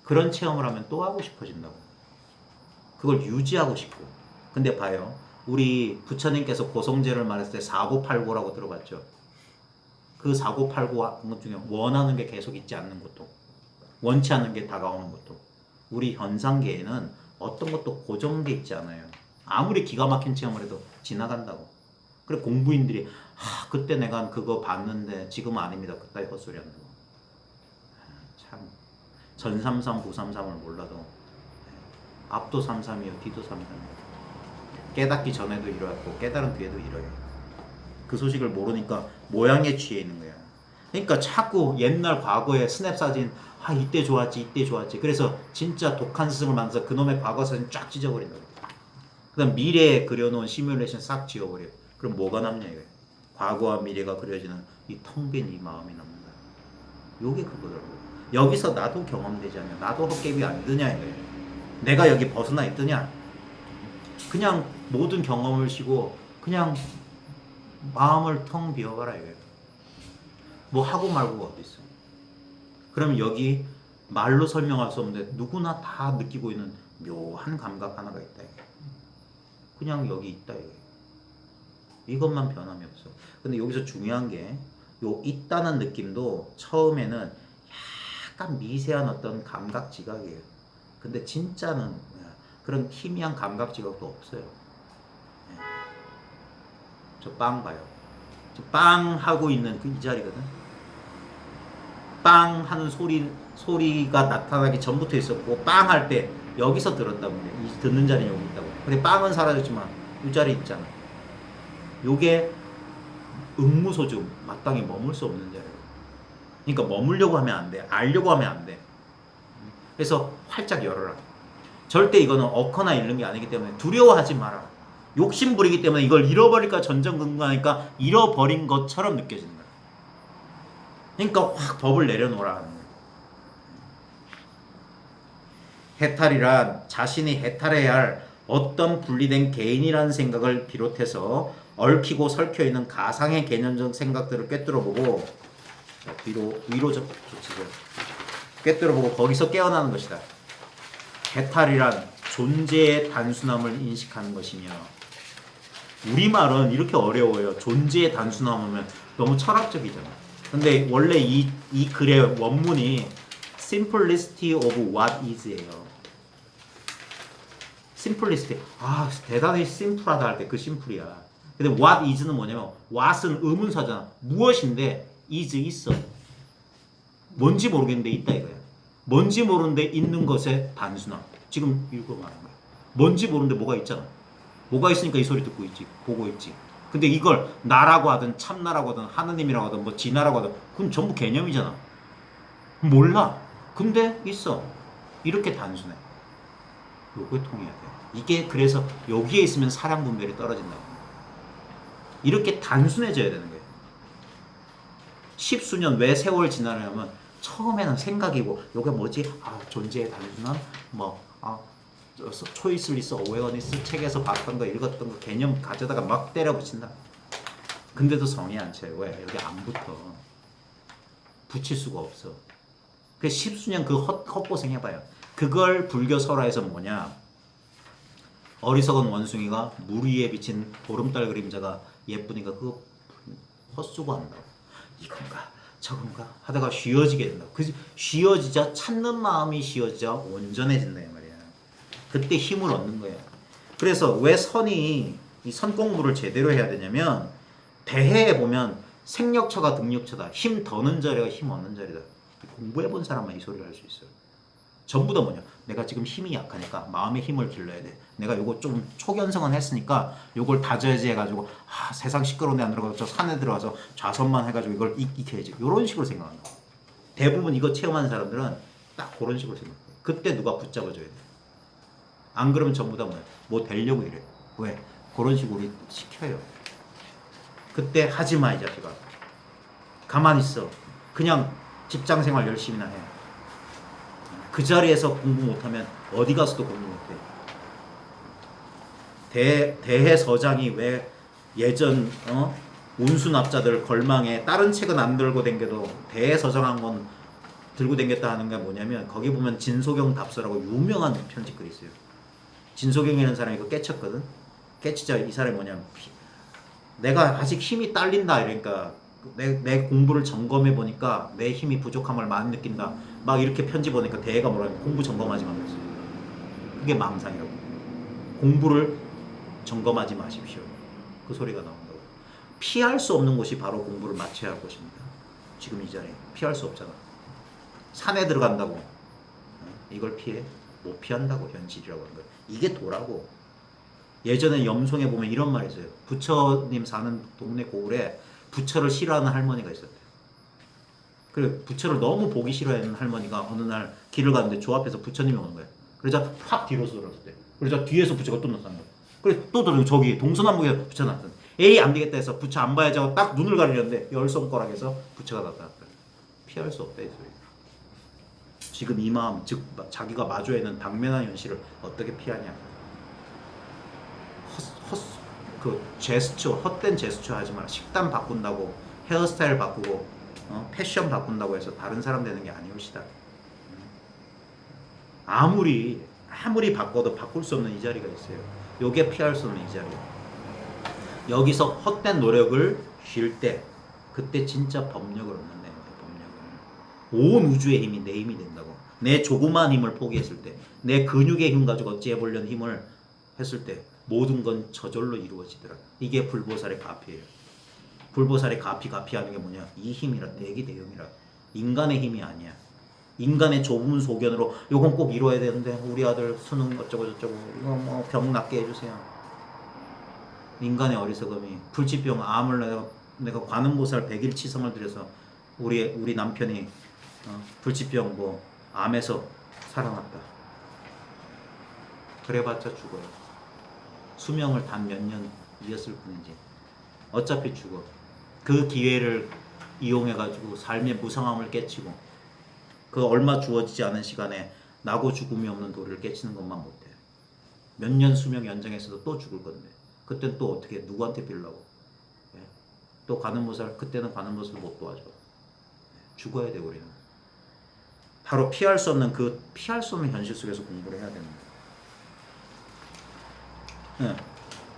그런 체험을 하면 또 하고 싶어진다고. 그걸 유지하고 싶고. 근데 봐요. 우리 부처님께서 고성제를 말했을 때 사고팔고라고 들어봤죠. 그 사고팔고 하는 것 중에 원하는 게 계속 있지 않는 것도, 원치 않는 게 다가오는 것도, 우리 현상계에는 어떤 것도 고정돼 있지 않아요. 아무리 기가 막힌 체험을 해도 지나간다고. 그래 공부인들이 그때 내가 그거 봤는데 지금은 아닙니다. 그따위 헛소리 한다고. 참 전삼삼 부삼삼을 몰라도 앞도 삼삼이요 뒤도 삼삼이요. 깨닫기 전에도 이러했고 깨달은 뒤에도 이러요. 그 소식을 모르니까 모양에 취해 있는 거야. 그러니까 자꾸 옛날 과거의 스냅 사진 이때 좋았지 이때 좋았지. 그래서 진짜 독한 스승을 만나서 그놈의 과거 사진 쫙 찢어버린다고. 그 다음 미래에 그려놓은 시뮬레이션 싹 지워버려. 그럼 뭐가 남냐 이거야. 과거와 미래가 그려지는 이 텅 빈 이 마음이 남는다. 요게 그거더라고. 여기서 나도 경험되지 않냐, 나도 헛개비 안 드냐 이거야. 내가 여기 벗어나 있더냐. 그냥 모든 경험을 쉬고 그냥 마음을 텅 비워봐라 이거야. 뭐 하고 말고가 어디 있어. 그럼 여기 말로 설명할 수 없는데 누구나 다 느끼고 있는 묘한 감각 하나가 있다 이거야. 그냥 여기 있다 이거야. 이것만 변함이 없어. 근데 여기서 중요한 게 요 있다는 느낌도 처음에는 약간 미세한 어떤 감각 지각이에요. 근데 진짜는 그런 희미한 감각 지각도 없어요. 저 빵 봐요. 저 빵 하고 있는 그 이 자리거든. 빵 하는 소리가 나타나기 전부터 있었고 빵 할 때 여기서 들었다고 그래. 이 듣는 자리는 여기 있다고. 근데 빵은 사라졌지만 이 자리 있잖아. 요게 응무소중 마땅히 머물 수 없는 자리예요. 그러니까 머물려고 하면 안 돼. 알려고 하면 안 돼. 그래서 활짝 열어라. 절대 이거는 얻거나 잃는 게 아니기 때문에 두려워하지 마라. 욕심 부리기 때문에 이걸 잃어버릴까 전전긍긍하니까 잃어버린 것처럼 느껴지는 거야. 그러니까 확 법을 내려놓으라 하는 거야. 해탈이란 자신이 해탈해야 할 어떤 분리된 개인이라는 생각을 비롯해서 얽히고 설켜있는 가상의 개념적 생각들을 꿰뚫어보고 위로 젖히세요. 꿰뚫어보고 거기서 깨어나는 것이다. 해탈이란 존재의 단순함을 인식하는 것이며, 우리말은 이렇게 어려워요. 존재의 단순함이면 너무 철학적이잖아. 근데 원래 이 글의 원문이 simplicity of what is예요. simplicity. 대단히 심플하다 할 때 그 심플이야. 근데 what is는 뭐냐면 what은 의문사잖아. 무엇인데 is 있어. 뭔지 모르겠는데 있다 이거야. 뭔지 모르는데 있는 것의 단순함. 지금 읽고 말한 거야. 뭔지 모르는데 뭐가 있잖아. 뭐가 있으니까 이 소리 듣고 있지. 보고 있지. 근데 이걸 나라고 하든 참나라고 하든 하느님이라고 하든 뭐 진화라고 하든 그건 전부 개념이잖아. 몰라. 근데 있어. 이렇게 단순해. 요거에 통해야 돼. 이게 그래서 여기에 있으면 사랑 분별이 떨어진다고. 이렇게 단순해져야 되는 거예요. 십수년 왜 세월 지나냐면 처음에는 생각이고 요게 뭐지? 존재의 단순함? 초이슬리스 어웨어니스 책에서 봤던 거 읽었던 거 개념 가져다가 막 때려 붙인다. 근데도 성이 안 차요. 왜? 여기 안 붙어. 붙일 수가 없어. 그 십수년 그 헛고생 해봐요. 그걸 불교 설화에서 뭐냐? 어리석은 원숭이가 물 위에 비친 보름달 그림자가 예쁘니까 그거 헛수고 한다고. 이건가 저건가 하다가 쉬어지게 된다. 그 쉬어지자 찾는 마음이 쉬어지자 온전해진다 이 말이야. 그때 힘을 얻는 거야. 그래서 왜 선이 이 선 공부를 제대로 해야 되냐면 대해에 보면 생력처가 등력처다. 힘 더는 자리가 힘 얻는 자리다. 공부해본 사람만 이 소리를 할 수 있어요. 전부 다 뭐냐? 내가 지금 힘이 약하니까 마음의 힘을 길러야 돼. 내가 요거 좀 초견성은 했으니까 요걸 다져야지 해가지고 세상 시끄러운 데 안 들어가서 저 산에 들어가서 좌선만 해가지고 이걸 익혀야지. 요런 식으로 생각한다. 대부분 이거 체험하는 사람들은 딱 그런 식으로 생각해. 그때 누가 붙잡아줘야 돼. 안 그러면 전부 다 뭐 되려고 이래. 왜? 그런 식으로 시켜요. 그때 하지마 이 자식아. 가만히 있어. 그냥 직장생활 열심히나 해. 그 자리에서 공부 못하면 어디 가서도 공부 못해. 대해서장이 왜 예전 운수납자들 걸망에 다른 책은 안 들고 댕겨도 대해서장한 건 들고 댕겼다 하는 게 뭐냐면 거기 보면 진소경 답서라고 유명한 편집글이 있어요. 진소경이라는 사람이 이거 깨쳤거든. 깨치자 이 사람이 뭐냐면 내가 아직 힘이 딸린다 이러니까 내 공부를 점검해 보니까 내 힘이 부족함을 많이 느낀다. 막 이렇게 편지 보니까 대해가 뭐라면 공부 점검하지 마 그랬어요. 그게 망상이라고. 공부를 점검하지 마십시오. 그 소리가 나온다고. 피할 수 없는 곳이 바로 공부를 마쳐야 할 곳입니다. 지금 이 자리에 피할 수 없잖아. 산에 들어간다고 이걸 피해? 못 피한다고 현실이라고 하는 거예요. 이게 도라고. 예전에 염송에 보면 이런 말이 있어요. 부처님 사는 동네 고을에 부처를 싫어하는 할머니가 있었대요. 그래 부처를 너무 보기 싫어하는 할머니가 어느 날 길을 가는데 조 앞에서 부처님이 오는 거예요. 그러자 확 뒤로 돌아섰대. 그러자 뒤에서 부처가 또 나타난 거예요. 그래 또 들어 저기 동서남북에 부처 나타났대. 에이 안 되겠다 해서 부처 안 봐야지 하고 딱 눈을 가리려는데 열 손가락에서 부처가 나타났다. 피할 수 없다 이 소리. 지금 이 마음 즉 자기가 마주해 있는 당면한 현실을 어떻게 피하냐. 그 제스처 헛된 제스처 하지 마라. 식단 바꾼다고 헤어스타일 바꾸고 패션 바꾼다고 해서 다른 사람 되는 게 아니옵시다. 아무리 바꿔도 바꿀 수 없는 이 자리가 있어요. 요게 피할 수 없는 이 자리예요. 여기서 헛된 노력을 쉴 때 그때 진짜 법력을 얻는다. 법력을. 온 우주의 힘이 내 힘이 된다고. 내 조그마한 힘을 포기했을 때 내 근육의 힘 가지고 어찌 해보려는 힘을 했을 때 모든 건 저절로 이루어지더라. 이게 불보살의 가피예요. 불보살의 가피 하는 게 뭐냐? 이 힘이라 대기대용이라. 인간의 힘이 아니야. 인간의 좁은 소견으로 요건 꼭 이루어야 되는데 우리 아들 수능 어쩌고 저쩌고 이거 뭐 병 낫게 해주세요. 인간의 어리석음이 불치병 암을 내가 관음보살 100일 치성을 드려서 우리 남편이 불치병 뭐 암에서 살아났다. 그래봤자 죽어요. 수명을 단 몇 년 이었을 뿐이지. 어차피 죽어. 그 기회를 이용해가지고 삶의 무상함을 깨치고 그 얼마 주어지지 않은 시간에 나고 죽음이 없는 도리를 깨치는 것만 못해. 몇 년 수명 연장했어도 또 죽을 건데 그땐 또 어떻게 누구한테 빌려고. 또 관음보살 그때는 관음보살 못 도와줘. 죽어야 돼 우리는. 바로 피할 수 없는 현실 속에서 공부를 해야 됩니다.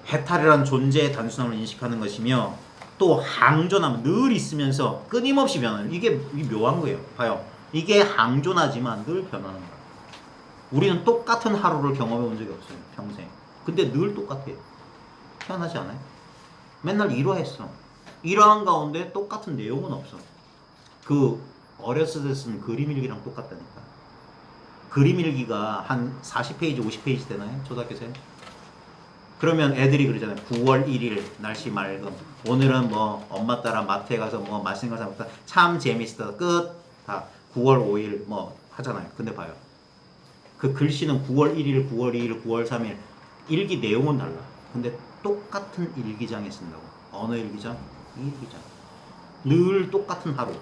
해탈이라는 존재의 단순함을 인식하는 것이며 또 항존함 늘 있으면서 끊임없이 변하는 이게 묘한 거예요. 봐요. 이게 항존하지만 늘 변하는 거야. 우리는 똑같은 하루를 경험해 본 적이 없어요. 평생. 근데 늘 똑같아요. 희한하지 않아요? 맨날 이러했어. 이러한 가운데 똑같은 내용은 없어. 그 어렸을 때 쓴 그림 일기랑 똑같다니까. 그림 일기가 한 40페이지 50페이지 되나요? 초등학교생? 그러면 애들이 그러잖아요. 9월 1일 날씨 맑음. 오늘은 뭐 엄마 따라 마트에 가서 뭐 맛있는 거 사 먹다. 참 재밌어. 끝. 다 9월 5일 뭐 하잖아요. 근데 봐요. 그 글씨는 9월 1일, 9월 2일, 9월 3일 일기 내용은 달라. 근데 똑같은 일기장에 쓴다고. 어느 일기장? 이 일기장. 늘 똑같은 하루.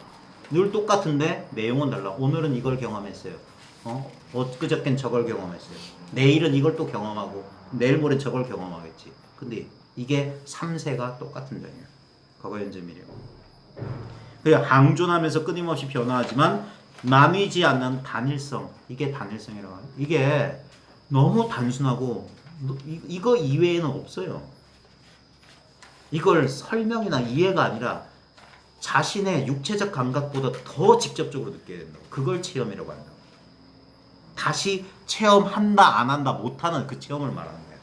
늘 똑같은데 내용은 달라. 오늘은 이걸 경험했어요. 엊그저께는 저걸 경험했어요. 내일은 이걸 또 경험하고 내일 모레는 저걸 경험하겠지. 근데 이게 3세가 똑같은 점이에요. 과거 현재 미래. 그래서 항존하면서 끊임없이 변화하지만 나뉘지 않는 단일성. 이게 단일성이라고 해요. 이게 너무 단순하고 이거 이외에는 없어요. 이걸 설명이나 이해가 아니라 자신의 육체적 감각보다 더 직접적으로 느껴야 된다고. 그걸 체험이라고 한다고. 다시 체험한다 안 한다 못하는 그 체험을 말하는 거야.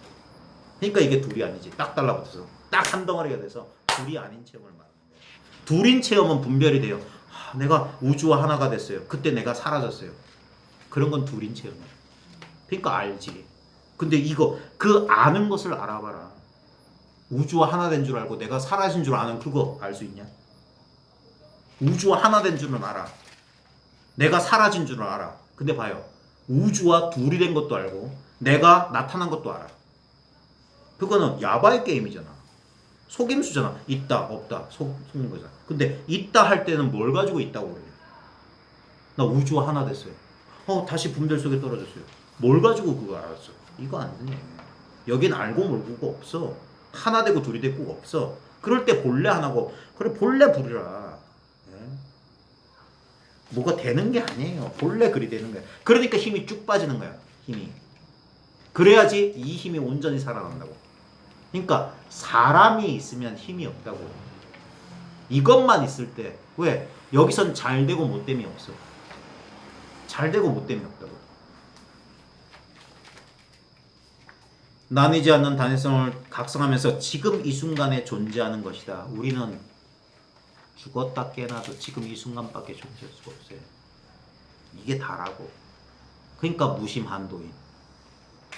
그러니까 이게 둘이 아니지. 딱 달라붙어서 딱 한 덩어리가 돼서 둘이 아닌 체험을 말하는 거야. 둘인 체험은 분별이 돼요. 내가 우주와 하나가 됐어요. 그때 내가 사라졌어요. 그런 건 둘인 체험이야. 그러니까 알지. 근데 이거 그 아는 것을 알아봐라. 우주와 하나 된 줄 알고 내가 사라진 줄 아는 그거 알 수 있냐? 우주와 하나 된 줄은 알아. 내가 사라진 줄은 알아. 근데 봐요. 우주와 둘이 된 것도 알고 내가 나타난 것도 알아. 그거는 야바이 게임이잖아. 속임수잖아. 있다 없다 속는 거잖아. 근데 있다 할 때는 뭘 가지고 있다고 그래요? 나 우주와 하나 됐어요. 다시 분별 속에 떨어졌어요. 뭘 가지고 그거 알았어? 이거 안 되네. 여긴 알고 몰고가 없어. 하나 되고 둘이 되고 없어. 그럴 때 본래 하나고 그래 본래 부르라. 예? 뭐가 되는 게 아니에요. 본래 그리 되는 거야. 그러니까 힘이 쭉 빠지는 거야. 힘이. 그래야지 이 힘이 온전히 살아난다고. 그러니까 사람이 있으면 힘이 없다고. 이것만 있을 때 왜? 여기선 잘 되고 못 됨이 없어. 잘 되고 못 됨이 없다고. 나뉘지 않는 단일성을 각성하면서 지금 이 순간에 존재하는 것이다. 우리는 죽었다 깨나도 지금 이 순간밖에 존재할 수가 없어요. 이게 다라고. 그러니까 무심한 도인.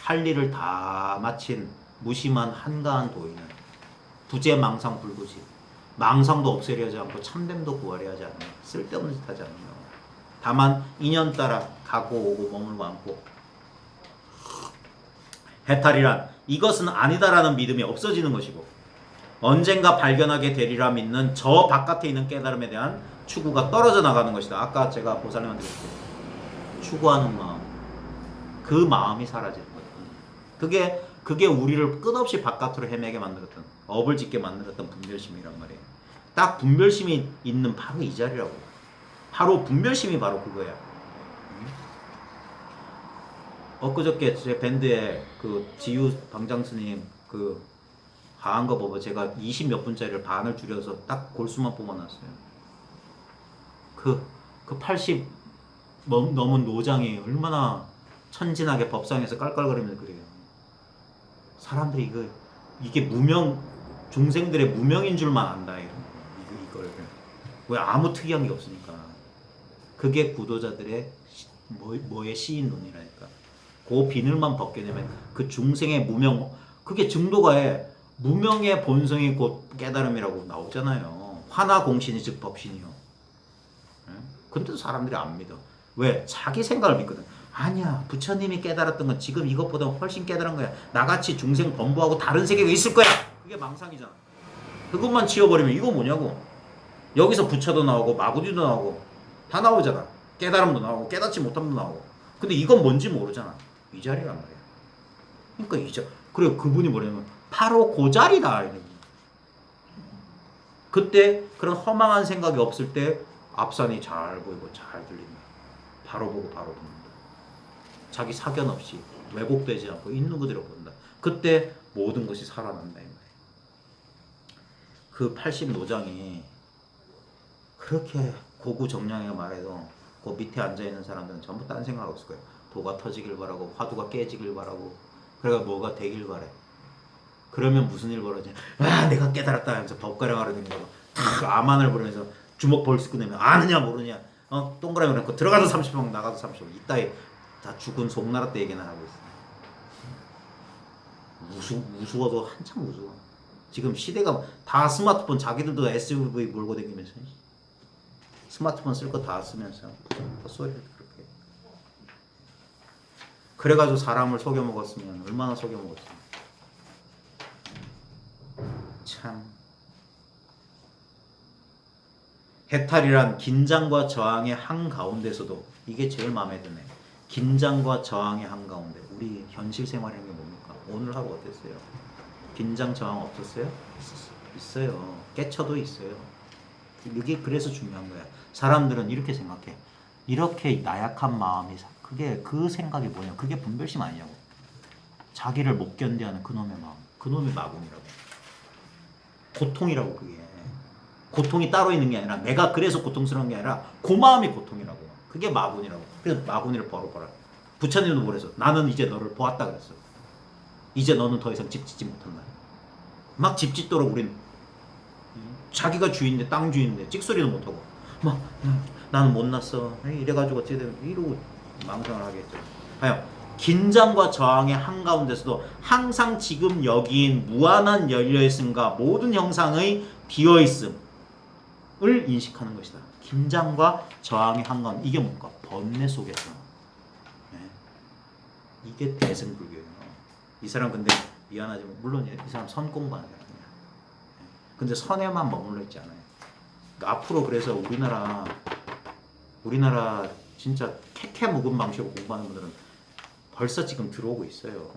할 일을 다 마친 무심한 한가한 도인은 부재망상 불구지. 망상도 없애려 하지 않고 참됨도 구하려 하지 않는 쓸데없는 짓 하지 않는 거. 다만 인연 따라 가고 오고 머물고 앉고. 해탈이란 이것은 아니다라는 믿음이 없어지는 것이고 언젠가 발견하게 되리라 믿는 저 바깥에 있는 깨달음에 대한 추구가 떨어져 나가는 것이다. 아까 제가 보살님한테 그랬어요. 추구하는 마음. 그 마음이 사라지는 거예요. 그게 우리를 끝없이 바깥으로 헤매게 만들었던 업을 짓게 만들었던 분별심이란 말이에요. 딱 분별심이 있는 바로 이 자리라고. 바로 분별심이 바로 그거야. 엊그저께 제 밴드에 그 지유 방장 스님 그 하한 거 보고 제가 20 몇 분짜리를 반을 줄여서 딱 골수만 뽑아놨어요. 그 80 넘은 노장이 얼마나 천진하게 법상에서 깔깔거리면서 그래요. 사람들이 이게 무명 중생들의 무명인 줄만 안다 이걸 왜 아무 특이한 게 없으니까. 그게 구도자들의 뭐의 시인론이라니까. 그 비늘만 벗겨내면 그 중생의 무명, 그게 증도가에 무명의 본성이 곧 깨달음이라고 나오잖아요. 화나 공신이 즉 법신이요. 근데도 사람들이 안 믿어. 왜? 자기 생각을 믿거든. 아니야, 부처님이 깨달았던 건 지금 이것보다 훨씬 깨달은 거야. 나같이 중생 범부하고 다른 세계가 있을 거야. 그게 망상이잖아. 그것만 지워버리면 이거 뭐냐고. 여기서 부처도 나오고 마구니도 나오고 다 나오잖아. 깨달음도 나오고 깨닫지 못함도 나오고. 근데 이건 뭔지 모르잖아. 이 자리란 말이야. 그러니까 그래 그분이 뭐냐면 바로 그 자리다. 그때 그런 허망한 생각이 없을 때 앞산이 잘 보이고 잘 들린다. 바로 보고 바로 듣는다. 자기 사견 없이 왜곡되지 않고 있는 그대로 본다. 그때 모든 것이 살아난다 이 말이야. 그 80 노장이 그렇게 고구정량하게 말해도 그 밑에 앉아있는 사람들은 전부 딴 생각 없을 거예요. 도가 터지길 바라고 화두가 깨지길 바라고 그래가 뭐가 되길 바래. 그러면 무슨 일 벌어지냐. 아 내가 깨달았다 하면서 법가령 하러 다니고 탁 암안을 부르면서 주먹 벌써 꺼내면 아느냐 모르냐. 동그라미 그래놓고 들어가도 30억 나가도 30억. 이따위 다 죽은 송나라 때 얘기나 하고 있어. 무서워도 한참 무서워. 지금 시대가 다 스마트폰 자기들도 SUV 몰고 다니면서 스마트폰 쓸 거 다 쓰면서 헛소리를 그렇게. 그래가지고 사람을 속여 먹었으면 얼마나 속여 먹었지. 참. 해탈이란 긴장과 저항의 한가운데서도 이게 제일 마음에 드네. 긴장과 저항의 한가운데. 우리 현실 생활이라는 게 뭡니까? 오늘 하루 어땠어요? 긴장 저항 없었어요? 있어요. 깨쳐도 있어요. 이게 그래서 중요한 거야. 사람들은 이렇게 생각해. 이렇게 나약한 마음이 그게 그 생각이 뭐냐? 그게 분별심 아니냐고. 자기를 못 견디하는 그놈의 마음. 그놈이 마군이라고. 고통이라고 그게. 고통이 따로 있는 게 아니라 내가 그래서 고통스러운 게 아니라 그 마음이 고통이라고. 그게 마군이라고. 그래서 마군이를 벌어보라. 부처님도 그래서 나는 이제 너를 보았다 그랬어. 이제 너는 더 이상 집 짓지 못한다. 막 집 짓도록 우린 자기가 주인인데 땅 주인인데 찍소리도 못하고 막 나는 못났어 이래가지고 어찌되면 이러고 망상을 하겠죠. 하여 긴장과 저항의 한가운데서도 항상 지금 여기인 무한한 열려있음과 모든 형상의 비어있음을 인식하는 것이다. 긴장과 저항의 한가운데. 이게 뭔가 번뇌 속에서. 네. 이게 대승불교예요. 이 사람 근데 미안하지만 물론 이 사람 선 공부하는 사람이야. 근데 선에만 머물러 있지 않아요. 그러니까 앞으로 그래서 우리나라 진짜 캐캐 묵은 방식으로 공부하는 분들은 벌써 지금 들어오고 있어요.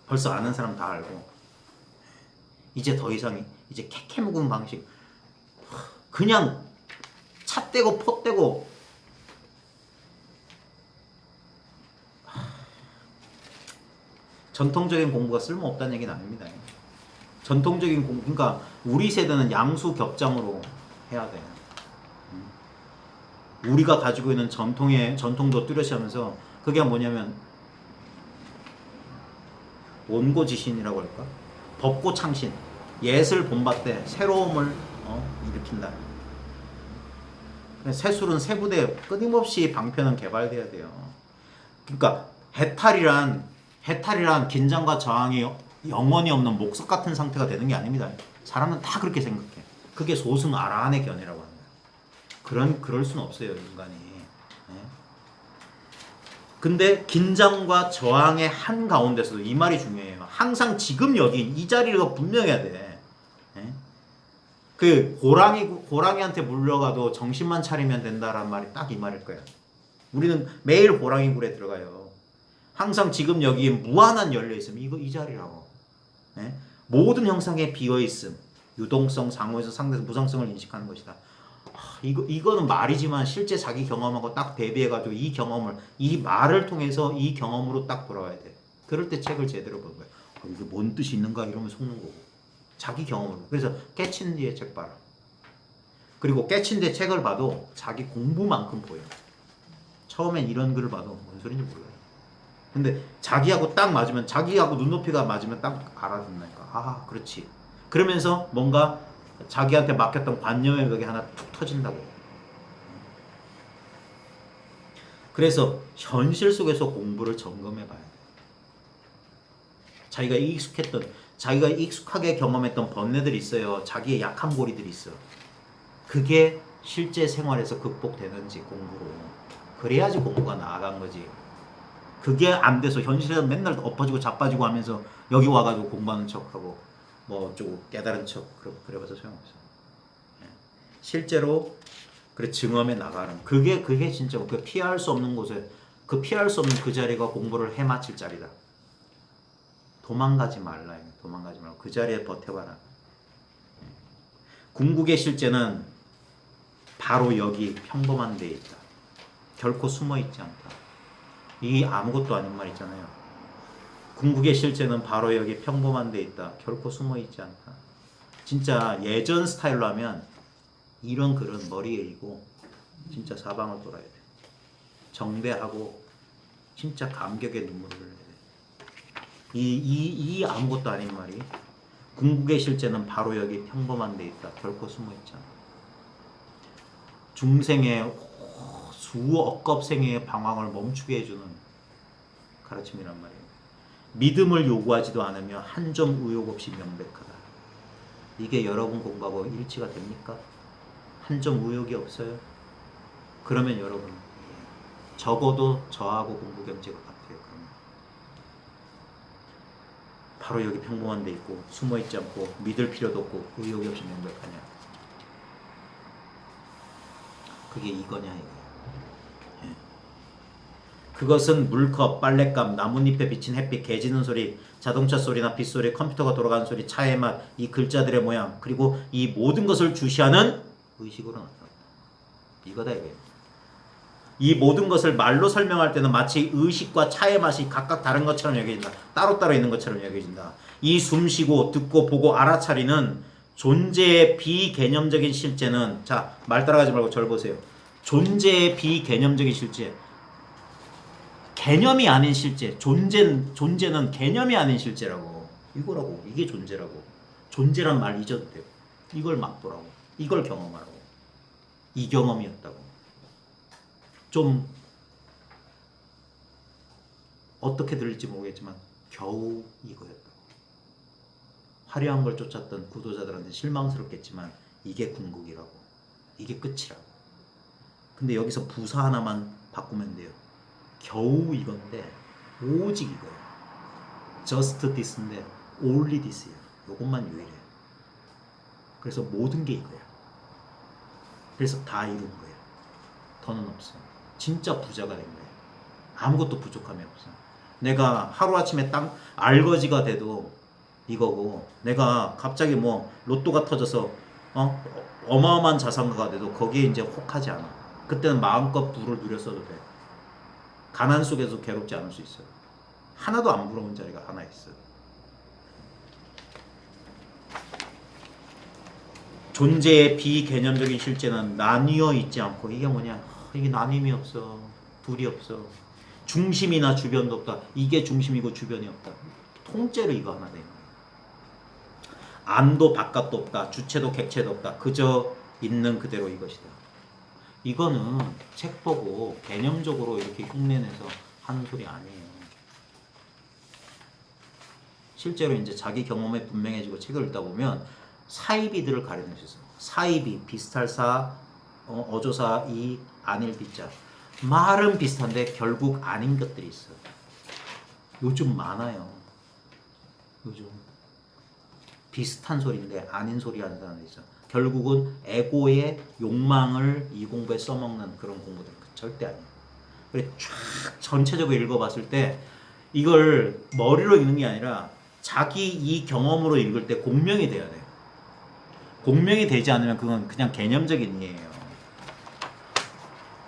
벌써 아는 사람 다 알고. 이제 더 이상 이제 캐캐 묵은 방식, 그냥 차 떼고 포 떼고. 전통적인 공부가 쓸모없다는 얘기는 아닙니다. 전통적인 공부, 그러니까 우리 세대는 양수 겹장으로 해야 돼. 우리가 가지고 있는 전통도 뚜렷이하면서 그게 뭐냐면 원고지신이라고 할까? 법고창신, 예술 본받되 새로움을 일으킨다. 세술은 세부대 끊임없이 방편은 개발돼야 돼요. 그러니까 해탈이란 긴장과 저항이 영원히 없는 목석 같은 상태가 되는 게 아닙니다. 사람은 다 그렇게 생각해. 그게 소승 아라한의 견해라고 합니다. 그럴 수는 없어요, 인간이. 예? 근데 긴장과 저항의 한 가운데서도 이 말이 중요해요. 항상 지금 여기 이 자리가 분명해야 돼. 예? 그 호랑이한테 물려가도 정신만 차리면 된다라는 말이 딱 이 말일 거야. 우리는 매일 호랑이 굴에 들어가요. 항상 지금 여기 무한한 열려 있음. 이거 이 자리라고. 예? 모든 형상에 비어 있음. 유동성, 상호에서 상대에서 무상성을 인식하는 것이다. 이거는 말이지만 실제 자기 경험하고 딱 대비해가지고 이 경험을, 이 말을 통해서 이 경험으로 딱 돌아와야 돼. 그럴 때 책을 제대로 본 거야. 이게 뭔 뜻이 있는가 이러면 속는 거고. 자기 경험으로. 그래서 깨친 뒤에 책 봐라. 그리고 깨친 뒤에 책을 봐도 자기 공부만큼 보여. 처음엔 이런 글을 봐도 뭔 소리인지 몰라요. 근데 자기하고 딱 맞으면, 자기하고 눈높이가 맞으면 딱 알아듣는다니까. 아, 그렇지. 그러면서 뭔가 자기한테 맡겼던 관념의 벽이 하나 툭 터진다고. 그래서 현실 속에서 공부를 점검해 봐야 돼. 자기가 익숙하게 경험했던 번뇌들이 있어요. 자기의 약한 고리들이 있어. 그게 실제 생활에서 극복되는지 공부로. 그래야지 공부가 나아간 거지. 그게 안 돼서 현실에서 맨날 엎어지고 자빠지고 하면서 여기 와가지고 공부하는 척하고 뭐 어쩌고 깨달은 척 그래봐서 소용없어. 실제로 그래 증험해 나가는 그게 진짜 그 피할 수 없는 곳에, 그 피할 수 없는 그 자리가 공부를 해마칠 자리다. 도망가지 말라. 도망가지 말고 그 자리에 버텨봐라. 궁극의 실제는 바로 여기 평범한 데에 있다. 결코 숨어 있지 않다. 이 아무것도 아닌 말 있잖아요. 궁극의 실제는 바로 여기 평범한 데에 있다. 결코 숨어 있지 않다. 진짜 예전 스타일로 하면 이런 글은 머리에 이고 진짜 사방을 돌아야 돼. 정대하고 진짜 감격의 눈물을 흘려야 돼. 이 아무것도 아닌 말이, 궁극의 실제는 바로 여기 평범한 데 있다. 결코 숨어 있지 않다. 중생의 수억 겁생의 방황을 멈추게 해주는 가르침이란 말이에요. 믿음을 요구하지도 않으며 한 점 의혹 없이 명백하다. 이게 여러분 공부하고 일치가 됩니까? 한 점 의혹이 없어요? 그러면 여러분 적어도 저하고 공부 경제가 같아요. 그러면. 바로 여기 평범한 데 있고 숨어 있지 않고 믿을 필요도 없고 의혹이 없이 명백하냐. 그게 이거냐 이거야. 그것은 물컵, 빨랫감, 나뭇잎에 비친 햇빛, 개 짖는 소리, 자동차 소리나 빗소리, 컴퓨터가 돌아가는 소리, 차의 맛, 이 글자들의 모양, 그리고 이 모든 것을 주시하는 의식으로 나타났다. 이거다 이거예요. 이 모든 것을 말로 설명할 때는 마치 의식과 차의 맛이 각각 다른 것처럼 여겨진다. 따로따로 있는 것처럼 여겨진다. 이 숨쉬고 듣고 보고 알아차리는 존재의 비개념적인 실제는, 자, 말 따라가지 말고 절 보세요. 존재의 비개념적인 실제, 개념이 아닌 실제, 존재는 개념이 아닌 실제라고. 이거라고. 이게 존재라고. 존재란 말 잊어도 돼요. 이걸 맛보라고. 이걸 경험하라고. 이 경험이었다고. 좀 어떻게 들릴지 모르겠지만 겨우 이거였다고. 화려한 걸 쫓았던 구도자들한테 실망스럽겠지만 이게 궁극이라고. 이게 끝이라고. 근데 여기서 부사 하나만 바꾸면 돼요. 겨우 이건데 오직 이거야. just this인데 only this야. 요것만 유일해. 그래서 모든 게 이거야. 그래서 다 이룬 거야. 더는 없어. 진짜 부자가 된 거야. 아무것도 부족함이 없어. 내가 하루아침에 땅 알거지가 돼도 이거고, 내가 갑자기 뭐 로또가 터져서 어마어마한 자산가가 돼도 거기에 이제 혹하지 않아. 그때는 마음껏 부를 누렸어도 돼. 가난 속에서 괴롭지 않을 수 있어요. 하나도 안 부러운 자리가 하나 있어요. 존재의 비개념적인 실제는 나뉘어 있지 않고, 이게 뭐냐? 이게 나눔이 없어. 둘이 없어. 중심이나 주변도 없다. 이게 중심이고 주변이 없다. 통째로 이거 하나 돼. 안도 바깥도 없다. 주체도 객체도 없다. 그저 있는 그대로 이것이다. 이거는 책 보고 개념적으로 이렇게 흉내내서 하는 소리 아니에요. 실제로 이제 자기 경험에 분명해지고 책을 읽다 보면 사이비들을 가려낼 수 있어요. 사이비, 비슷할 사, 어조사, 이, 아닐 비자. 말은 비슷한데 결국 아닌 것들이 있어요. 요즘 많아요. 요즘 비슷한 소리인데 아닌 소리 하는 사람이 있어. 결국은 에고의 욕망을 이 공부에 써먹는 그런 공부들 절대 아니에요. 그래 쫙 전체적으로 읽어봤을 때 이걸 머리로 읽는 게 아니라 자기 이 경험으로 읽을 때 공명이 돼야 돼요. 공명이 되지 않으면 그건 그냥 개념적인 이해예요.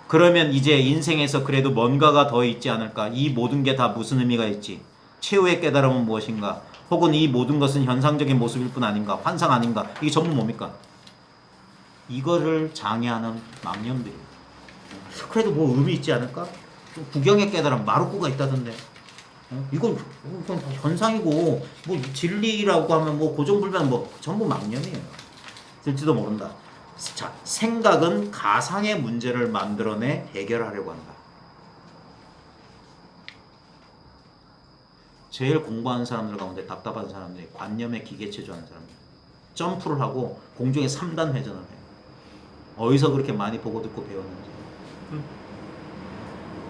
그러면 이제 인생에서 그래도 뭔가가 더 있지 않을까? 이 모든 게 다 무슨 의미가 있지? 최후의 깨달음은 무엇인가? 혹은 이 모든 것은 현상적인 모습일 뿐 아닌가? 환상 아닌가? 이게 전부 뭡니까? 이거를 장애하는 망념들이에요. 그래도 뭐 의미 있지 않을까? 구경의 깨달음, 마루꾸가 있다던데. 이건 현상이고 뭐 진리라고 하면 뭐 고정불변 뭐 전부 망념이에요. 될지도 모른다. 자, 생각은 가상의 문제를 만들어내 해결하려고 한다. 제일 공부하는 사람들 가운데 답답한 사람들이 관념에 기계체조하는 사람들. 점프를 하고 공중에 3단 회전을 해요. 어디서 그렇게 많이 보고 듣고 배웠는지.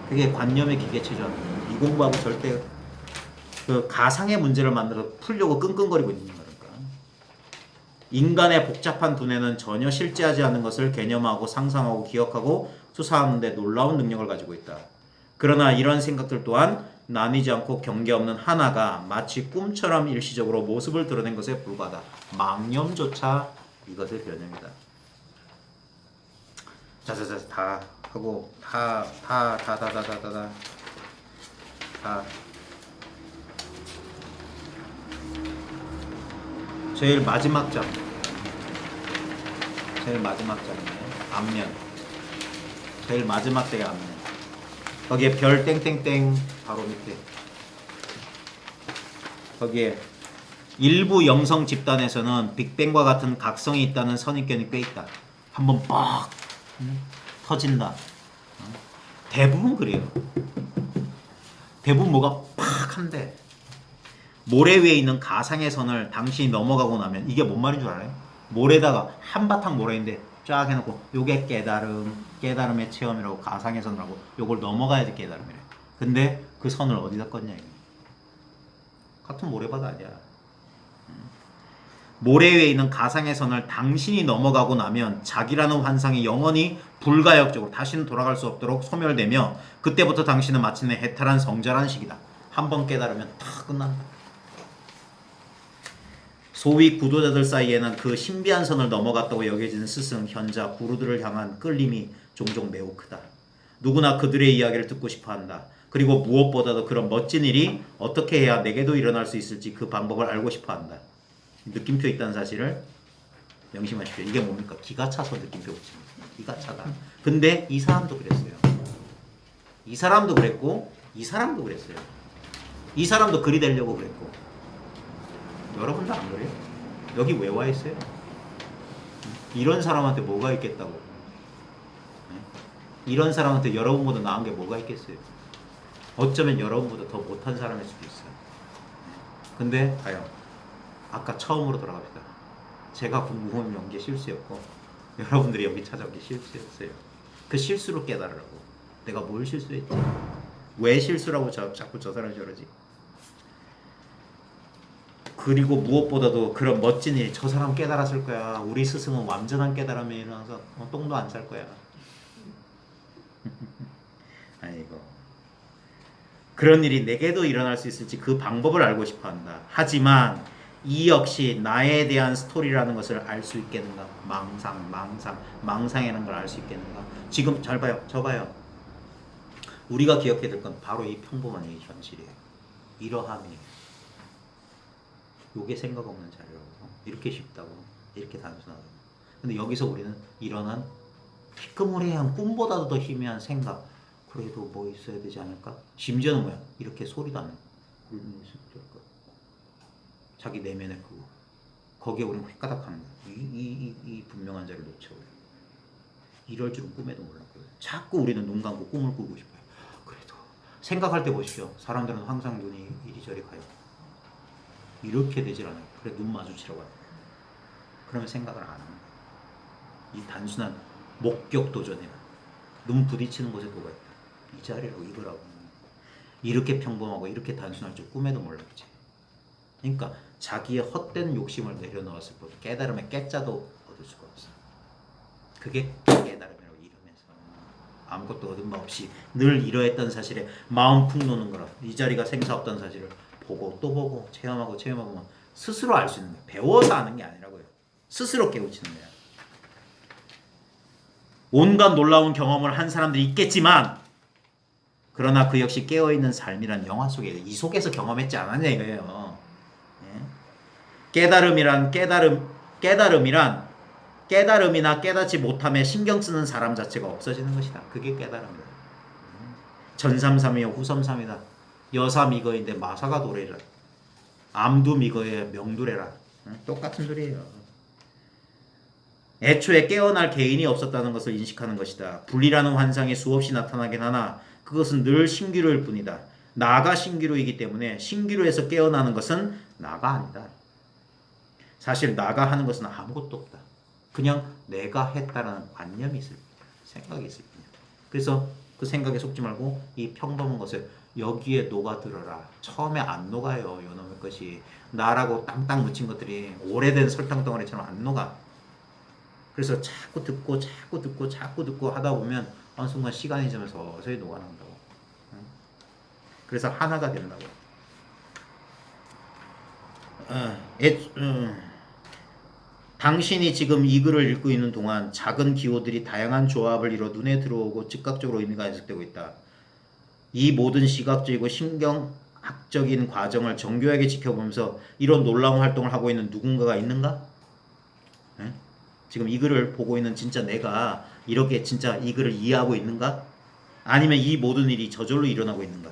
그게 관념에 기계체조하는 거예요. 이 공부하고 절대 그 가상의 문제를 만들어 풀려고 끙끙거리고 있는 거니까. 인간의 복잡한 두뇌는 전혀 실제하지 않은 것을 개념하고 상상하고 기억하고 수사하는 데 놀라운 능력을 가지고 있다. 그러나 이런 생각들 또한 나뉘지 않고 경계 없는 하나가 마치 꿈처럼 일시적으로 모습을 드러낸 것에 불과하다. 망념조차 이것의 변형이다. 자자자 다 하고 다 제일 마지막 장. 제일 마지막 장이에요. 앞면. 제일 마지막 장의 앞면. 거기에 별 땡땡땡 바로 밑에. 거기에 일부 영성 집단에서는 빅뱅과 같은 각성이 있다는 선입견이 꽤 있다. 한번 빡 터진다. 대부분 그래요. 대부분 뭐가 팍 한데 모래 위에 있는 가상의 선을 당신이 넘어가고 나면 이게 뭔 말인 줄 알아요? 모래다가 한바탕 모래인데 쫙 해놓고 요게 깨달음의 체험이라고 가상의 선이라고 요걸 넘어가야지 깨달음이래. 근데 그 선을 어디다 껐냐 이거. 같은 모래바다 아니야. 모래 위에 있는 가상의 선을 당신이 넘어가고 나면 자기라는 환상이 영원히 불가역적으로 다시는 돌아갈 수 없도록 소멸되며 그때부터 당신은 마침내 해탈한 성절한 시기다. 한번 깨달으면 다 끝난다. 소위 구도자들 사이에는 그 신비한 선을 넘어갔다고 여겨지는 스승, 현자, 구루들을 향한 끌림이 종종 매우 크다. 누구나 그들의 이야기를 듣고 싶어한다. 그리고 무엇보다도 그런 멋진 일이 어떻게 해야 내게도 일어날 수 있을지 그 방법을 알고 싶어한다. 느낌표 있다는 사실을 명심하십시오. 이게 뭡니까? 기가 차서 느낌표 붙입니다. 기가 차다. 근데 이 사람도 그랬어요. 이 사람도 그랬고 이 사람도 그랬어요. 이 사람도 글이 되려고 그랬고 여러분도 안 그래요? 여기 왜 와 있어요? 이런 사람한테 뭐가 있겠다고. 이런 사람한테 여러분보다 나은 게 뭐가 있겠어요? 어쩌면 여러분보다 더 못한 사람일 수도 있어요. 근데 과연 아까 처음으로 돌아갑시다. 제가 궁금한 연계 실수였고 여러분들이 여기 찾아온 게 실수였어요. 그 실수로 깨달으라고. 내가 뭘 실수했지? 왜 실수라고 자꾸 저 사람이 저러지? 그리고 무엇보다도 그런 멋진 일, 저 사람 깨달았을 거야. 우리 스승은 완전한 깨달음에 일어나서 똥도 안 쌀 거야. 아이고. 그런 일이 내게도 일어날 수 있을지 그 방법을 알고 싶어 한다. 하지만 이 역시 나에 대한 스토리라는 것을 알 수 있겠는가? 망상이라는 걸 알 수 있겠는가? 지금 잘 봐요. 저 봐요. 우리가 기억해야 될 건 바로 이 평범한 이 현실이에요. 이러함이에요. 요게 생각 없는 자리라고. 이렇게 쉽다고. 이렇게 단순하다고. 근데 여기서 우리는 일어난 희끄무레한 꿈보다도 더 희미한 생각. 그래도 뭐 있어야 되지 않을까? 심지어는 뭐야? 이렇게 소리도 안 내. 자기 내면의 그거. 거기에 우리는 휘까닥하는 거야. 이 분명한 자리를 놓쳐버려. 이럴 줄은 꿈에도 몰랐거든. 자꾸 우리는 눈 감고 꿈을 꾸고 싶어요. 그래도 생각할 때 보십시오. 사람들은 항상 눈이 이리저리 가요. 이렇게 되질 않아요. 그래 눈 마주치라고 해요. 그러면 생각을 안 하는 거예요. 이 단순한 목격 도전이라. 눈 부딪히는 곳에 뭐가 있다. 이 자리라고 이거라고. 이렇게 평범하고 이렇게 단순할 줄 꿈에도 몰랐지. 그러니까 자기의 헛된 욕심을 내려놓았을 뿐 깨달음의 깨자도 얻을 수가 없어. 그게 깨달음이라고 이름에서 아무것도 얻은 바 없이 늘 이러했던 사실에 마음 푹 놓는 거라. 이 자리가 생사 없던 사실을 보고 또 보고 체험하고 스스로 알 수 있는 거야. 배워서 아는 게 아니라고요. 스스로 깨우치는 거야. 온갖 놀라운 경험을 한 사람들이 있겠지만 그러나 그 역시 깨어있는 삶이란 영화 속에 이 속에서 경험했지 않았냐 이거예요. 깨달음이란 깨달음이나 깨닫지 못함에 신경 쓰는 사람 자체가 없어지는 것이다. 그게 깨달음이다. 전삼삼이여 후삼삼이다. 여삼이거인데 마사가 도래라. 암두미거에 명두래라. 똑같은 소리예요. 애초에 깨어날 개인이 없었다는 것을 인식하는 것이다. 분리라는 환상이 수없이 나타나긴 하나 그것은 늘 신기루일 뿐이다. 나가 신기루이기 때문에 신기루에서 깨어나는 것은 나가 아니다. 사실 나가 하는 것은 아무것도 없다. 그냥 내가 했다라는 관념이 있을 뿐이야. 생각이 있을 뿐이야. 그래서 그 생각에 속지 말고 이 평범한 것을 여기에 녹아들어라. 처음에 안 녹아요. 요놈의 것이. 나라고 땅땅 묻힌 것들이 오래된 설탕 덩어리처럼 안 녹아. 그래서 자꾸 듣고 하다 보면 어느 순간 시간이 지나면서 서서히 녹아난다고. 그래서 하나가 된다고. 당신이 지금 이 글을 읽고 있는 동안 작은 기호들이 다양한 조합을 이뤄 눈에 들어오고 즉각적으로 의미가 해석되고 있다. 이 모든 시각적이고 신경학적인 과정을 정교하게 지켜보면서 이런 놀라운 활동을 하고 있는 누군가가 있는가? 네? 지금 이 글을 보고 있는 진짜 내가 이렇게 진짜 이 글을 이해하고 있는가? 아니면 이 모든 일이 저절로 일어나고 있는가?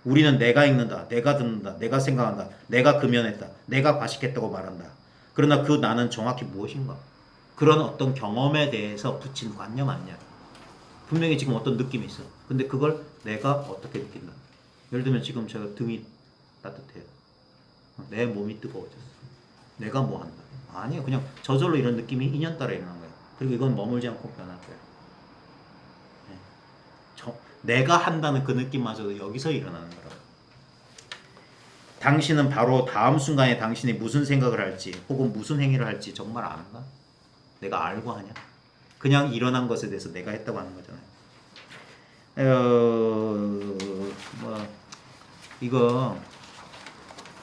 우리는 내가 읽는다, 내가 듣는다, 내가 생각한다, 내가 금연했다, 내가 과식했다고 말한다. 그러나 그 나는 정확히 무엇인가? 그런 어떤 경험에 대해서 붙인 관념 아니냐? 분명히 지금 어떤 느낌이 있어. 근데 그걸 내가 어떻게 느낀다? 예를 들면 지금 제가 등이 따뜻해요. 내 몸이 뜨거워졌어. 내가 뭐 한다? 아니에요. 그냥 저절로 이런 느낌이 인연따라 일어난 거예요. 그리고 이건 머물지 않고 변할 거예요. 내가 한다는 그 느낌마저도 여기서 일어나는 거라고. 당신은 바로 다음 순간에 당신이 무슨 생각을 할지 혹은 무슨 행위를 할지 정말 아는가? 내가 알고 하냐? 그냥 일어난 것에 대해서 내가 했다고 하는 거잖아요. 이거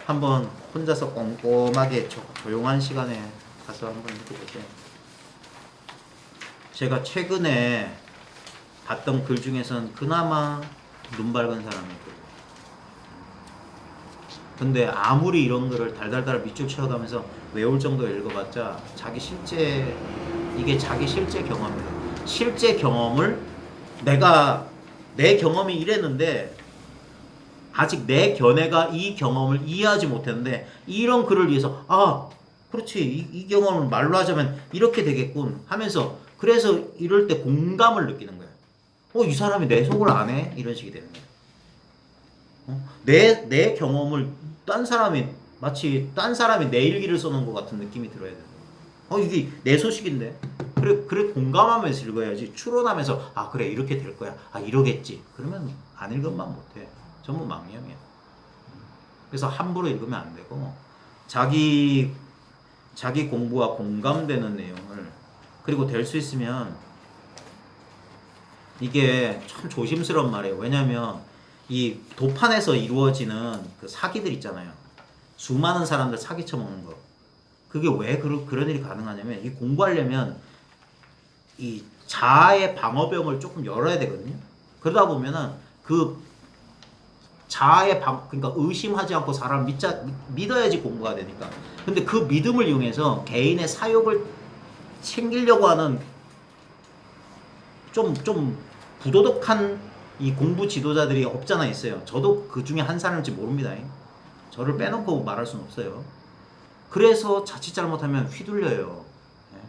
한번 혼자서 꼼꼼하게 조용한 시간에 가서 한번 읽어보세요. 제가 최근에 봤던 글 중에선 그나마 눈 밝은 사람이거든요. 근데 아무리 이런 글을 달달달 밑줄 쳐가면서 외울 정도 읽어봤자 이게 자기 실제 경험이에요. 실제 경험을 내 경험이 이랬는데 아직 내 견해가 이 경험을 이해하지 못했는데 이런 글을 위해서 그렇지 이 경험을 말로 하자면 이렇게 되겠군 하면서 그래서 이럴 때 공감을 느끼는 거야. 이 사람이 내 속을 아네? 이런 식이 되는 거야. 내 경험을 마치 딴 사람이 내 일기를 써놓은 것 같은 느낌이 들어야 돼. 이게 내 소식인데. 그래 공감하면서 읽어야지. 추론하면서 그래 이렇게 될 거야. 이러겠지. 그러면 안 읽으면 못해. 전부 망령이야. 그래서 함부로 읽으면 안 되고 자기 공부와 공감되는 내용을 그리고 될 수 있으면 이게 참 조심스러운 말이에요. 왜냐하면 이 도판에서 이루어지는 그 사기들 있잖아요. 수많은 사람들 사기 쳐먹는 거. 그게 왜 그런 일이 가능하냐면 이 공부하려면 이 자아의 방어벽을 조금 열어야 되거든요. 그러다 보면은 그 자아의 그러니까 의심하지 않고 사람 믿어야지 공부가 되니까. 근데 그 믿음을 이용해서 개인의 사욕을 챙기려고 하는 좀 부도덕한 이 공부 지도자들이 없잖아 있어요. 저도 그 중에 한 사람일지 모릅니다. 저를 빼놓고 말할 수는 없어요. 그래서 자칫 잘못하면 휘둘려요. 예.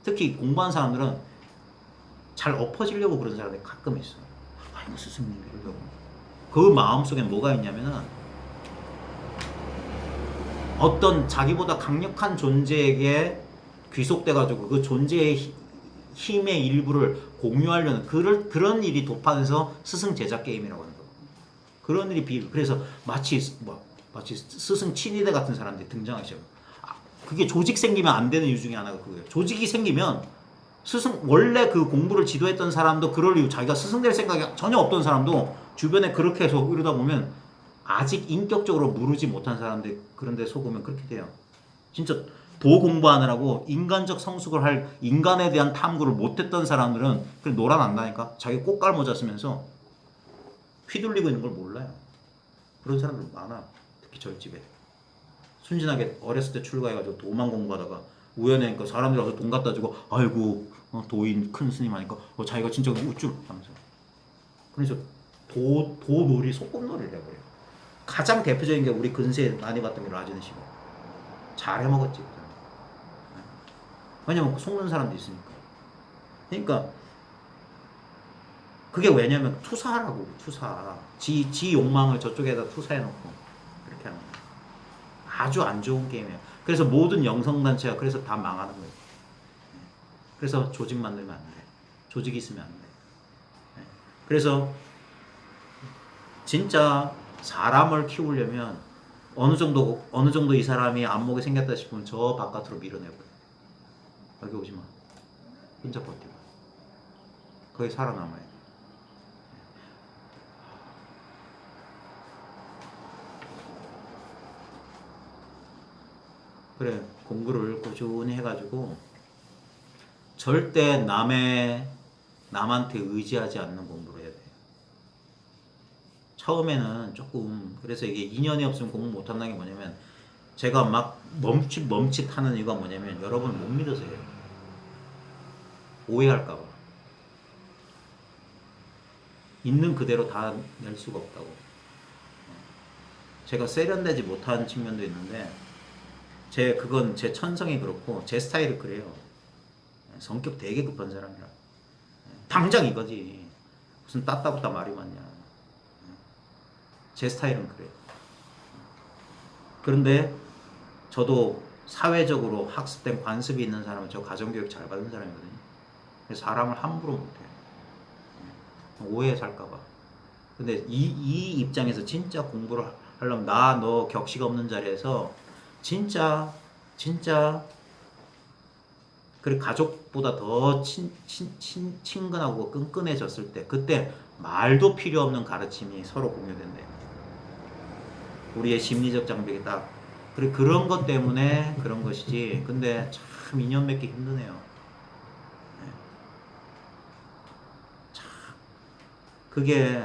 특히 공부한 사람들은 잘 엎어지려고 그런 사람들이 가끔 있어요. 아이고 스승님 이러려고. 그 마음속에 뭐가 있냐면은 어떤 자기보다 강력한 존재에게 귀속돼가지고 그 존재의 힘의 일부를 공유하려는 그런 일이 도판에서 스승 제자 게임이라고 하는 거. 그런 일이 그래서 마치 스승 친위대 같은 사람들이 등장하죠. 그게 조직 생기면 안 되는 이유 중에 하나가 그거예요. 조직이 생기면 스승 원래 그 공부를 지도했던 사람도 그럴 이유 자기가 스승 될 생각이 전혀 없던 사람도 주변에 그렇게 해서 이러다 보면 아직 인격적으로 무르지 못한 사람들 그런데 속으면 그렇게 돼요. 진짜 도 공부하느라고 인간적 성숙을 할 인간에 대한 탐구를 못했던 사람들은 그냥 놀아난다니까. 자기 꽃갈 모자 쓰면서 휘둘리고 있는 걸 몰라요. 그런 사람들 많아. 특히 저희 집에 순진하게 어렸을 때 출가해가지고 도만 공부하다가 우연히 그 사람들이 와서 돈 갖다 주고 아이고 도인 큰 스님 하니까 자기가 진짜 우쭐 하면서. 그래서 도놀이 소꿉놀이를 해버려요. 가장 대표적인 게 우리 근세에 많이 봤던 게 라지는 씨가 잘 해먹었지. 왜냐면 속는 사람도 있으니까. 그러니까 그게 왜냐면 투사라고. 투사. 지 욕망을 저쪽에다 투사해놓고 그렇게 하는 거예요. 아주 안 좋은 게임이에요. 그래서 모든 영성단체가 그래서 다 망하는 거예요. 그래서 조직 만들면 안 돼. 조직이 있으면 안 돼. 그래서 진짜 사람을 키우려면 어느 정도 이 사람이 안목이 생겼다 싶으면 저 바깥으로 밀어내고 여기 오지 마. 혼자 버티고 거기 살아남아야 돼. 그래 공부를 꾸준히 해가지고 절대 남한테 의지하지 않는 공부를 해야 돼. 처음에는 조금 그래서 이게 2년이 없으면 공부 못한다는 게 뭐냐면 제가 막 멈칫하는 이유가 뭐냐면 여러분 못 믿으세요. 오해할까봐. 있는 그대로 다 낼 수가 없다고. 제가 세련되지 못한 측면도 있는데 그건 제 천성이 그렇고 제 스타일이 그래요. 성격 되게 급한 사람이라. 당장 이거지. 무슨 따따붙다 말이 많냐. 제 스타일은 그래요. 그런데 저도 사회적으로 학습된 관습이 있는 사람은 저 가정교육 잘 받은 사람이거든요. 그래서 사람을 함부로 못해요. 오해 살까봐. 근데 이 입장에서 진짜 공부를 하려면 너 격식 없는 자리에서 진짜 그리고 가족보다 더 친근하고 끈끈해졌을 때 그때 말도 필요 없는 가르침이 서로 공유된대요. 우리의 심리적 장벽이 딱 그런 것 때문에 그런 것이지. 근데 참 인연 맺기 힘드네요. 네. 참 그게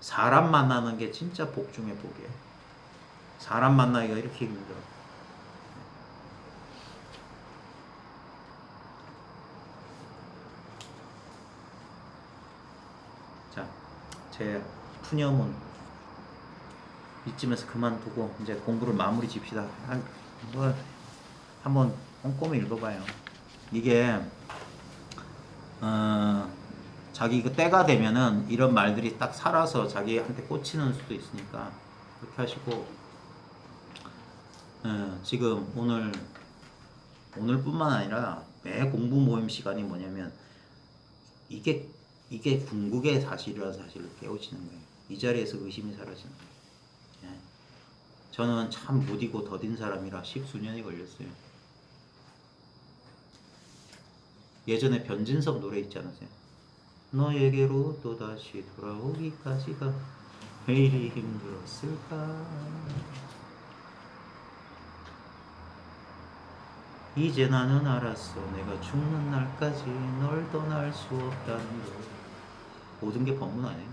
사람 만나는 게 진짜 복 중에 복이에요. 사람 만나기가 이렇게 힘들어. 자, 제 푸념은 이쯤에서 그만두고 이제 공부를 마무리 집시다. 한번 꼼꼼히 읽어봐요. 이게 자기 그 때가 되면은 이런 말들이 딱 살아서 자기한테 꽂히는 수도 있으니까 그렇게 하시고 지금 오늘뿐만 아니라 매 공부 모임 시간이 뭐냐면 이게 궁극의 사실이라는 사실을 깨우치는 거예요. 이 자리에서 의심이 사라지는 거예요. 저는 참 무디고 더딘 사람이라 10수년이 걸렸어요. 예전에 변진섭 노래 있지 않으세요? 너에게로 또다시 돌아오기까지가 왜 이리 힘들었을까? 이제 나는 알았어. 내가 죽는 날까지 널 떠날 수 없다는 걸. 모든 게 법문 아니에요?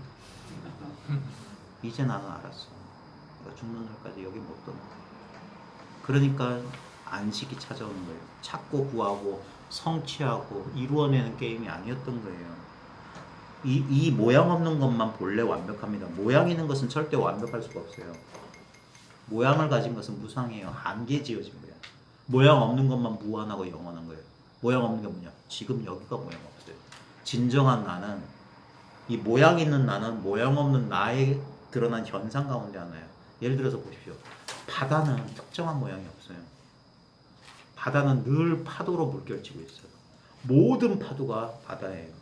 이제 나는 알았어. 내가 죽는 날까지 여기 못 떠나. 그러니까 안식이 찾아오는 거예요. 찾고 구하고 성취하고 이루어내는 게임이 아니었던 거예요. 이 모양 없는 것만 본래 완벽합니다. 모양 있는 것은 절대 완벽할 수가 없어요. 모양을 가진 것은 무상해요. 한계 지어진 거예요. 모양 없는 것만 무한하고 영원한 거예요. 모양 없는 게 뭐냐? 지금 여기가 모양 없어요. 진정한 나는, 이 모양 있는 나는 모양 없는 나의 드러난 현상 가운데 하나예요. 예를 들어서 보십시오. 바다는 특정한 모양이 없어요. 바다는 늘 파도로 물결치고 있어요. 모든 파도가 바다예요.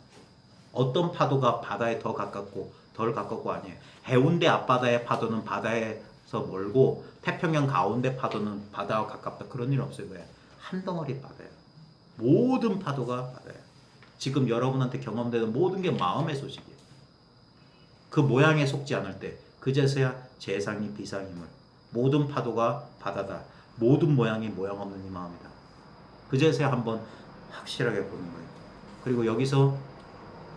어떤 파도가 바다에 더 가깝고 덜 가깝고 아니에요. 해운대 앞바다의 파도는 바다에서 멀고 태평양 가운데 파도는 바다와 가깝다. 그런 일 없어요. 왜? 한 덩어리 바다예요. 모든 파도가 바다예요. 지금 여러분한테 경험되는 모든 게 마음의 소식이에요. 그 모양에 속지 않을 때 그제서야 재상이 비상임을. 모든 파도가 바다다. 모든 모양이 모양 없는 이 마음이다. 그제서야 한번 확실하게 보는 거예요. 그리고 여기서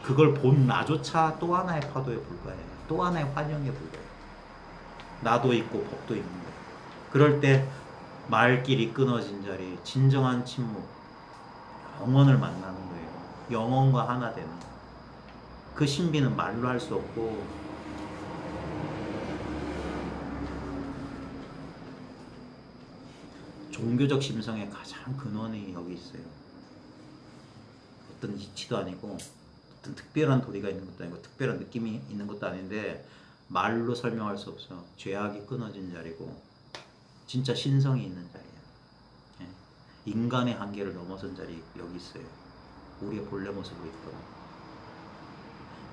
그걸 본 나조차 또 하나의 파도에 불과해요. 또 하나의 환영에 불과해요. 나도 있고 법도 있는 거예요. 그럴 때 말길이 끊어진 자리, 진정한 침묵, 영원을 만나는 거예요. 영원과 하나 되는 거예요. 그 신비는 말로 할 수 없고 종교적 심성의 가장 근원이 여기 있어요. 어떤 이치도 아니고 어떤 특별한 도리가 있는 것도 아니고 특별한 느낌이 있는 것도 아닌데 말로 설명할 수 없어. 죄악이 끊어진 자리고 진짜 신성이 있는 자리야. 예. 인간의 한계를 넘어선 자리 여기 있어요. 우리의 본래 모습으로 있거든.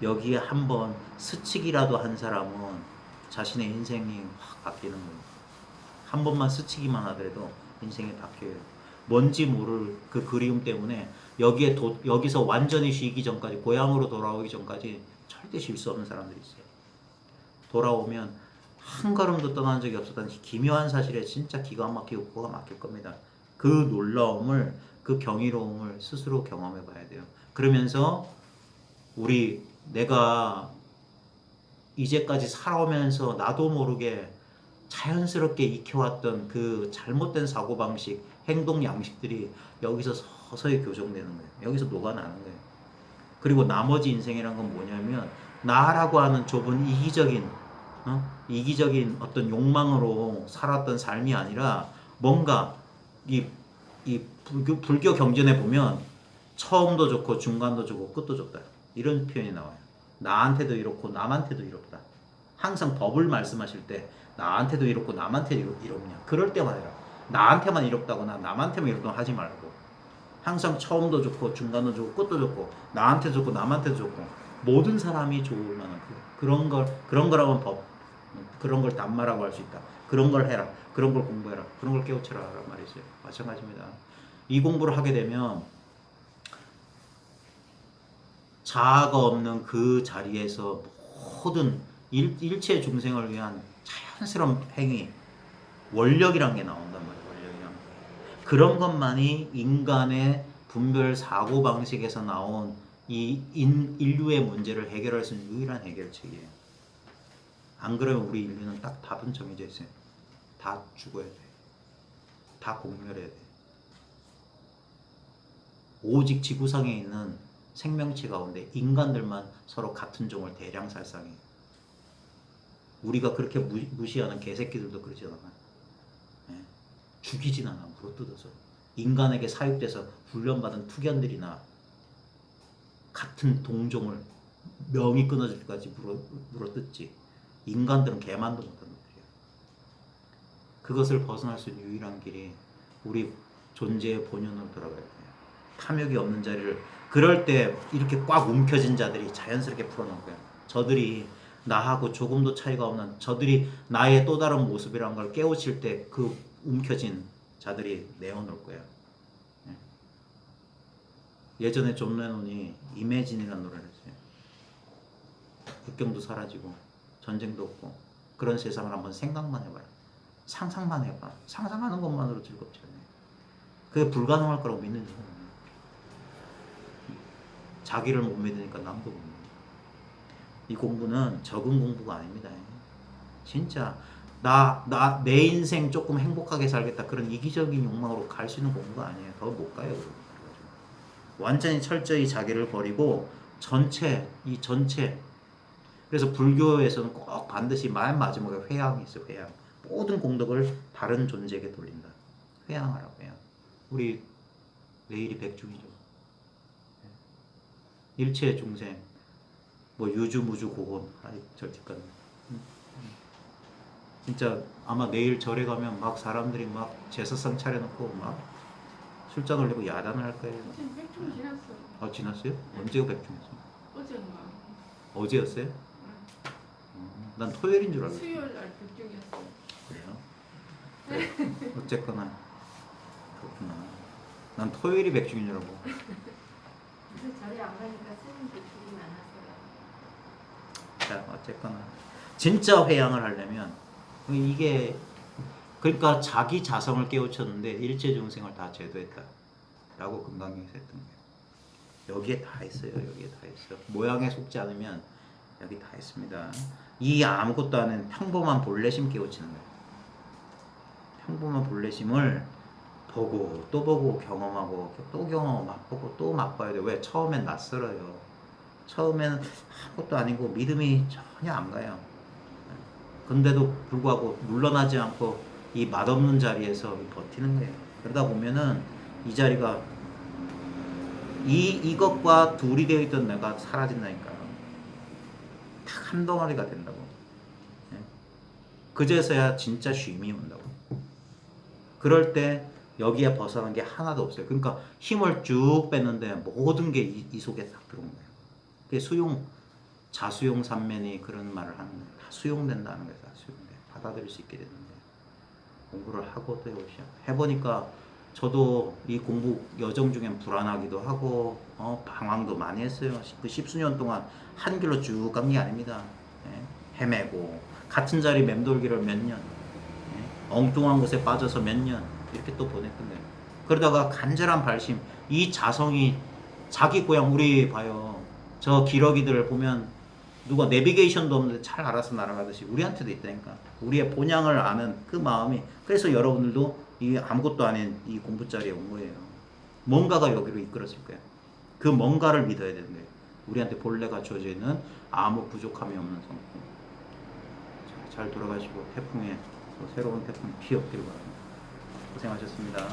여기에 한번 스치기라도 한 사람은 자신의 인생이 확 바뀌는 거예요. 한 번만 스치기만 하더라도 인생이 바뀌어요. 뭔지 모를 그 그리움 때문에 여기서 완전히 쉬기 전까지, 고향으로 돌아오기 전까지 절대 쉴 수 없는 사람들이 있어요. 돌아오면 한 걸음도 떠난 적이 없었다는 기묘한 사실에 진짜 기가 막히고 코가 막힐 겁니다. 그 놀라움을, 그 경이로움을 스스로 경험해 봐야 돼요. 그러면서 내가 이제까지 살아오면서 나도 모르게 자연스럽게 익혀왔던 그 잘못된 사고방식, 행동 양식들이 여기서 서서히 교정되는 거예요. 여기서 녹아나는 거예요. 그리고 나머지 인생이란 건 뭐냐면 나라고 하는 좁은 이기적인 어떤 욕망으로 살았던 삶이 아니라 뭔가 이 불교 경전에 보면 처음도 좋고 중간도 좋고 끝도 좋다. 이런 표현이 나와요. 나한테도 이렇고 남한테도 이롭다. 항상 법을 말씀하실 때 나한테도 이롭고 남한테도 이롭냐. 그럴 때만 해라. 나한테만 이롭다거나 남한테만 이롭다고 하지 말고 항상 처음도 좋고 중간도 좋고 끝도 좋고 나한테도 좋고 남한테도 좋고 모든 사람이 좋을 만한 그런 거라면 법, 그런 걸 담마라고 할 수 있다. 그런 걸 해라. 그런 걸 공부해라. 그런 걸 깨우쳐라 라는 말이 있어요. 마찬가지입니다. 이 공부를 하게 되면 자아가 없는 그 자리에서 모든 일체 중생을 위한 자연스러운 행위, 원력이란 게 나온단 말이에요. 원력이란 게. 그런 것만이 인간의 분별 사고 방식에서 나온 이 인류의 문제를 해결할 수 있는 유일한 해결책이에요. 안 그러면 우리 인류는 딱 답은 정해져 있어요. 다 죽어야 돼. 다 공멸해야 돼. 오직 지구상에 있는 생명체 가운데 인간들만 서로 같은 종을 대량 살상해요. 우리가 그렇게 무시하는 개새끼들도 그러지 않아요. 예. 죽이진 않아. 물어뜯어서. 인간에게 사육돼서 훈련받은 투견들이나 같은 동종을 명이 끊어질 때까지 물어뜯지. 인간들은 개만도 못하는 것들이에요. 그것을 벗어날 수 있는 유일한 길이 우리 존재의 본연으로 돌아가야 돼요. 탐욕이 없는 자리를, 그럴 때 이렇게 꽉 움켜진 자들이 자연스럽게 풀어놓을 거예요. 저들이 나하고 조금도 차이가 없는, 저들이 나의 또 다른 모습이라는 걸 깨우칠 때 그 움켜진 자들이 내어놓을 거예요. 예전에 존 레논이 이매진이라는 노래를 했어요. 국경도 사라지고 전쟁도 없고 그런 세상을 한번 생각만 해봐요. 상상만 해봐. 상상하는 것만으로 즐겁지 않아요. 그게 불가능할 거라고 믿는 사람이에요. 자기를 못 믿으니까 남도 못 믿는. 이 공부는 적은 공부가 아닙니다. 진짜 내 인생 조금 행복하게 살겠다 그런 이기적인 욕망으로 갈 수 있는 공부가 아니에요. 더 못 가요. 그래가지고. 완전히 철저히 자기를 버리고 이 전체 그래서 불교에서는 꼭 반드시 맨 마지막에 회양이 있어요. 회양. 모든 공덕을 다른 존재에게 돌린다. 회양하라고 해요. 우리 내일이 백중이죠. 일체 중생 뭐 유주무주 고건 아니 절직간 진짜 아마 내일 절에 가면 막 사람들이 막 제사상 차려놓고 막 술잔 올리고 야단을 할 거예요. 지금 백중 지났어. 아 지났어요? 언제가 백중이었어? 어젠가. 어제였어요? 난 토요일인 줄 알았어. 수요일 날 백중이었어. 그래요? 그래. 어쨌거나 그렇구나. 난 토요일이 백중인 줄 알고. 그래서 절에 안 가니까 쓰는 백중이 많았어요. 자 어쨌거나 진짜 회양을 하려면 이게 그러니까 자기 자성을 깨우쳤는데 일체 중생을 다 제도했다 라고 금강경에서 했던 거예요. 여기에 다 있어요. 여기에 다 있어. 모양에 속지 않으면 여기 다 있습니다. 이 아무것도 아닌 평범한 본래심 깨우치는 거예요. 평범한 본래심을 보고 또 보고 경험하고 또 경험하고 맛보고 또 맛봐야 돼요. 왜? 처음엔 낯설어요. 처음에는 아무것도 아니고 믿음이 전혀 안 가요. 근데도 불구하고 물러나지 않고 이 맛없는 자리에서 버티는 거예요. 그러다 보면은 이 자리가 이것과 둘이 되어 있던 내가 사라진다니까요. 딱 한 덩어리가 된다고. 그제서야 진짜 쉼이 온다고. 그럴 때 여기에 벗어난 게 하나도 없어요. 그러니까 힘을 쭉 뺐는데 모든 게 이 속에 딱 들어온 거예요. 그게 자수용 삼면이 그런 말을 하는 거예요. 다 수용된다는 거예요. 다 수용돼. 받아들일 수 있게 되는 거예요. 공부를 하고 또 해보니까 저도 이 공부 여정 중엔 불안하기도 하고 방황도 많이 했어요. 그 십수년 동안 한 길로 쭉 간 게 아닙니다. 헤매고 같은 자리 맴돌기를 몇 년, 엉뚱한 곳에 빠져서 몇 년 이렇게 또 보냈던 거예요. 그러다가 간절한 발심, 이 자성이 자기 고향 우리 봐요. 저 기러기들을 보면 누가 내비게이션도 없는데 잘 알아서 날아가듯이 우리한테도 있다니까. 우리의 본향을 아는 그 마음이. 그래서 여러분들도 이 아무것도 아닌 이 공부 자리에 온 거예요. 뭔가가 여기로 이끌었을 거예요. 그 뭔가를 믿어야 되는 거예요. 우리한테 본래가 주어져 있는 아무 부족함이 없는 성품. 잘 돌아가시고 태풍에 새로운 태풍 피 없기를 바랍니다. 고생하셨습니다.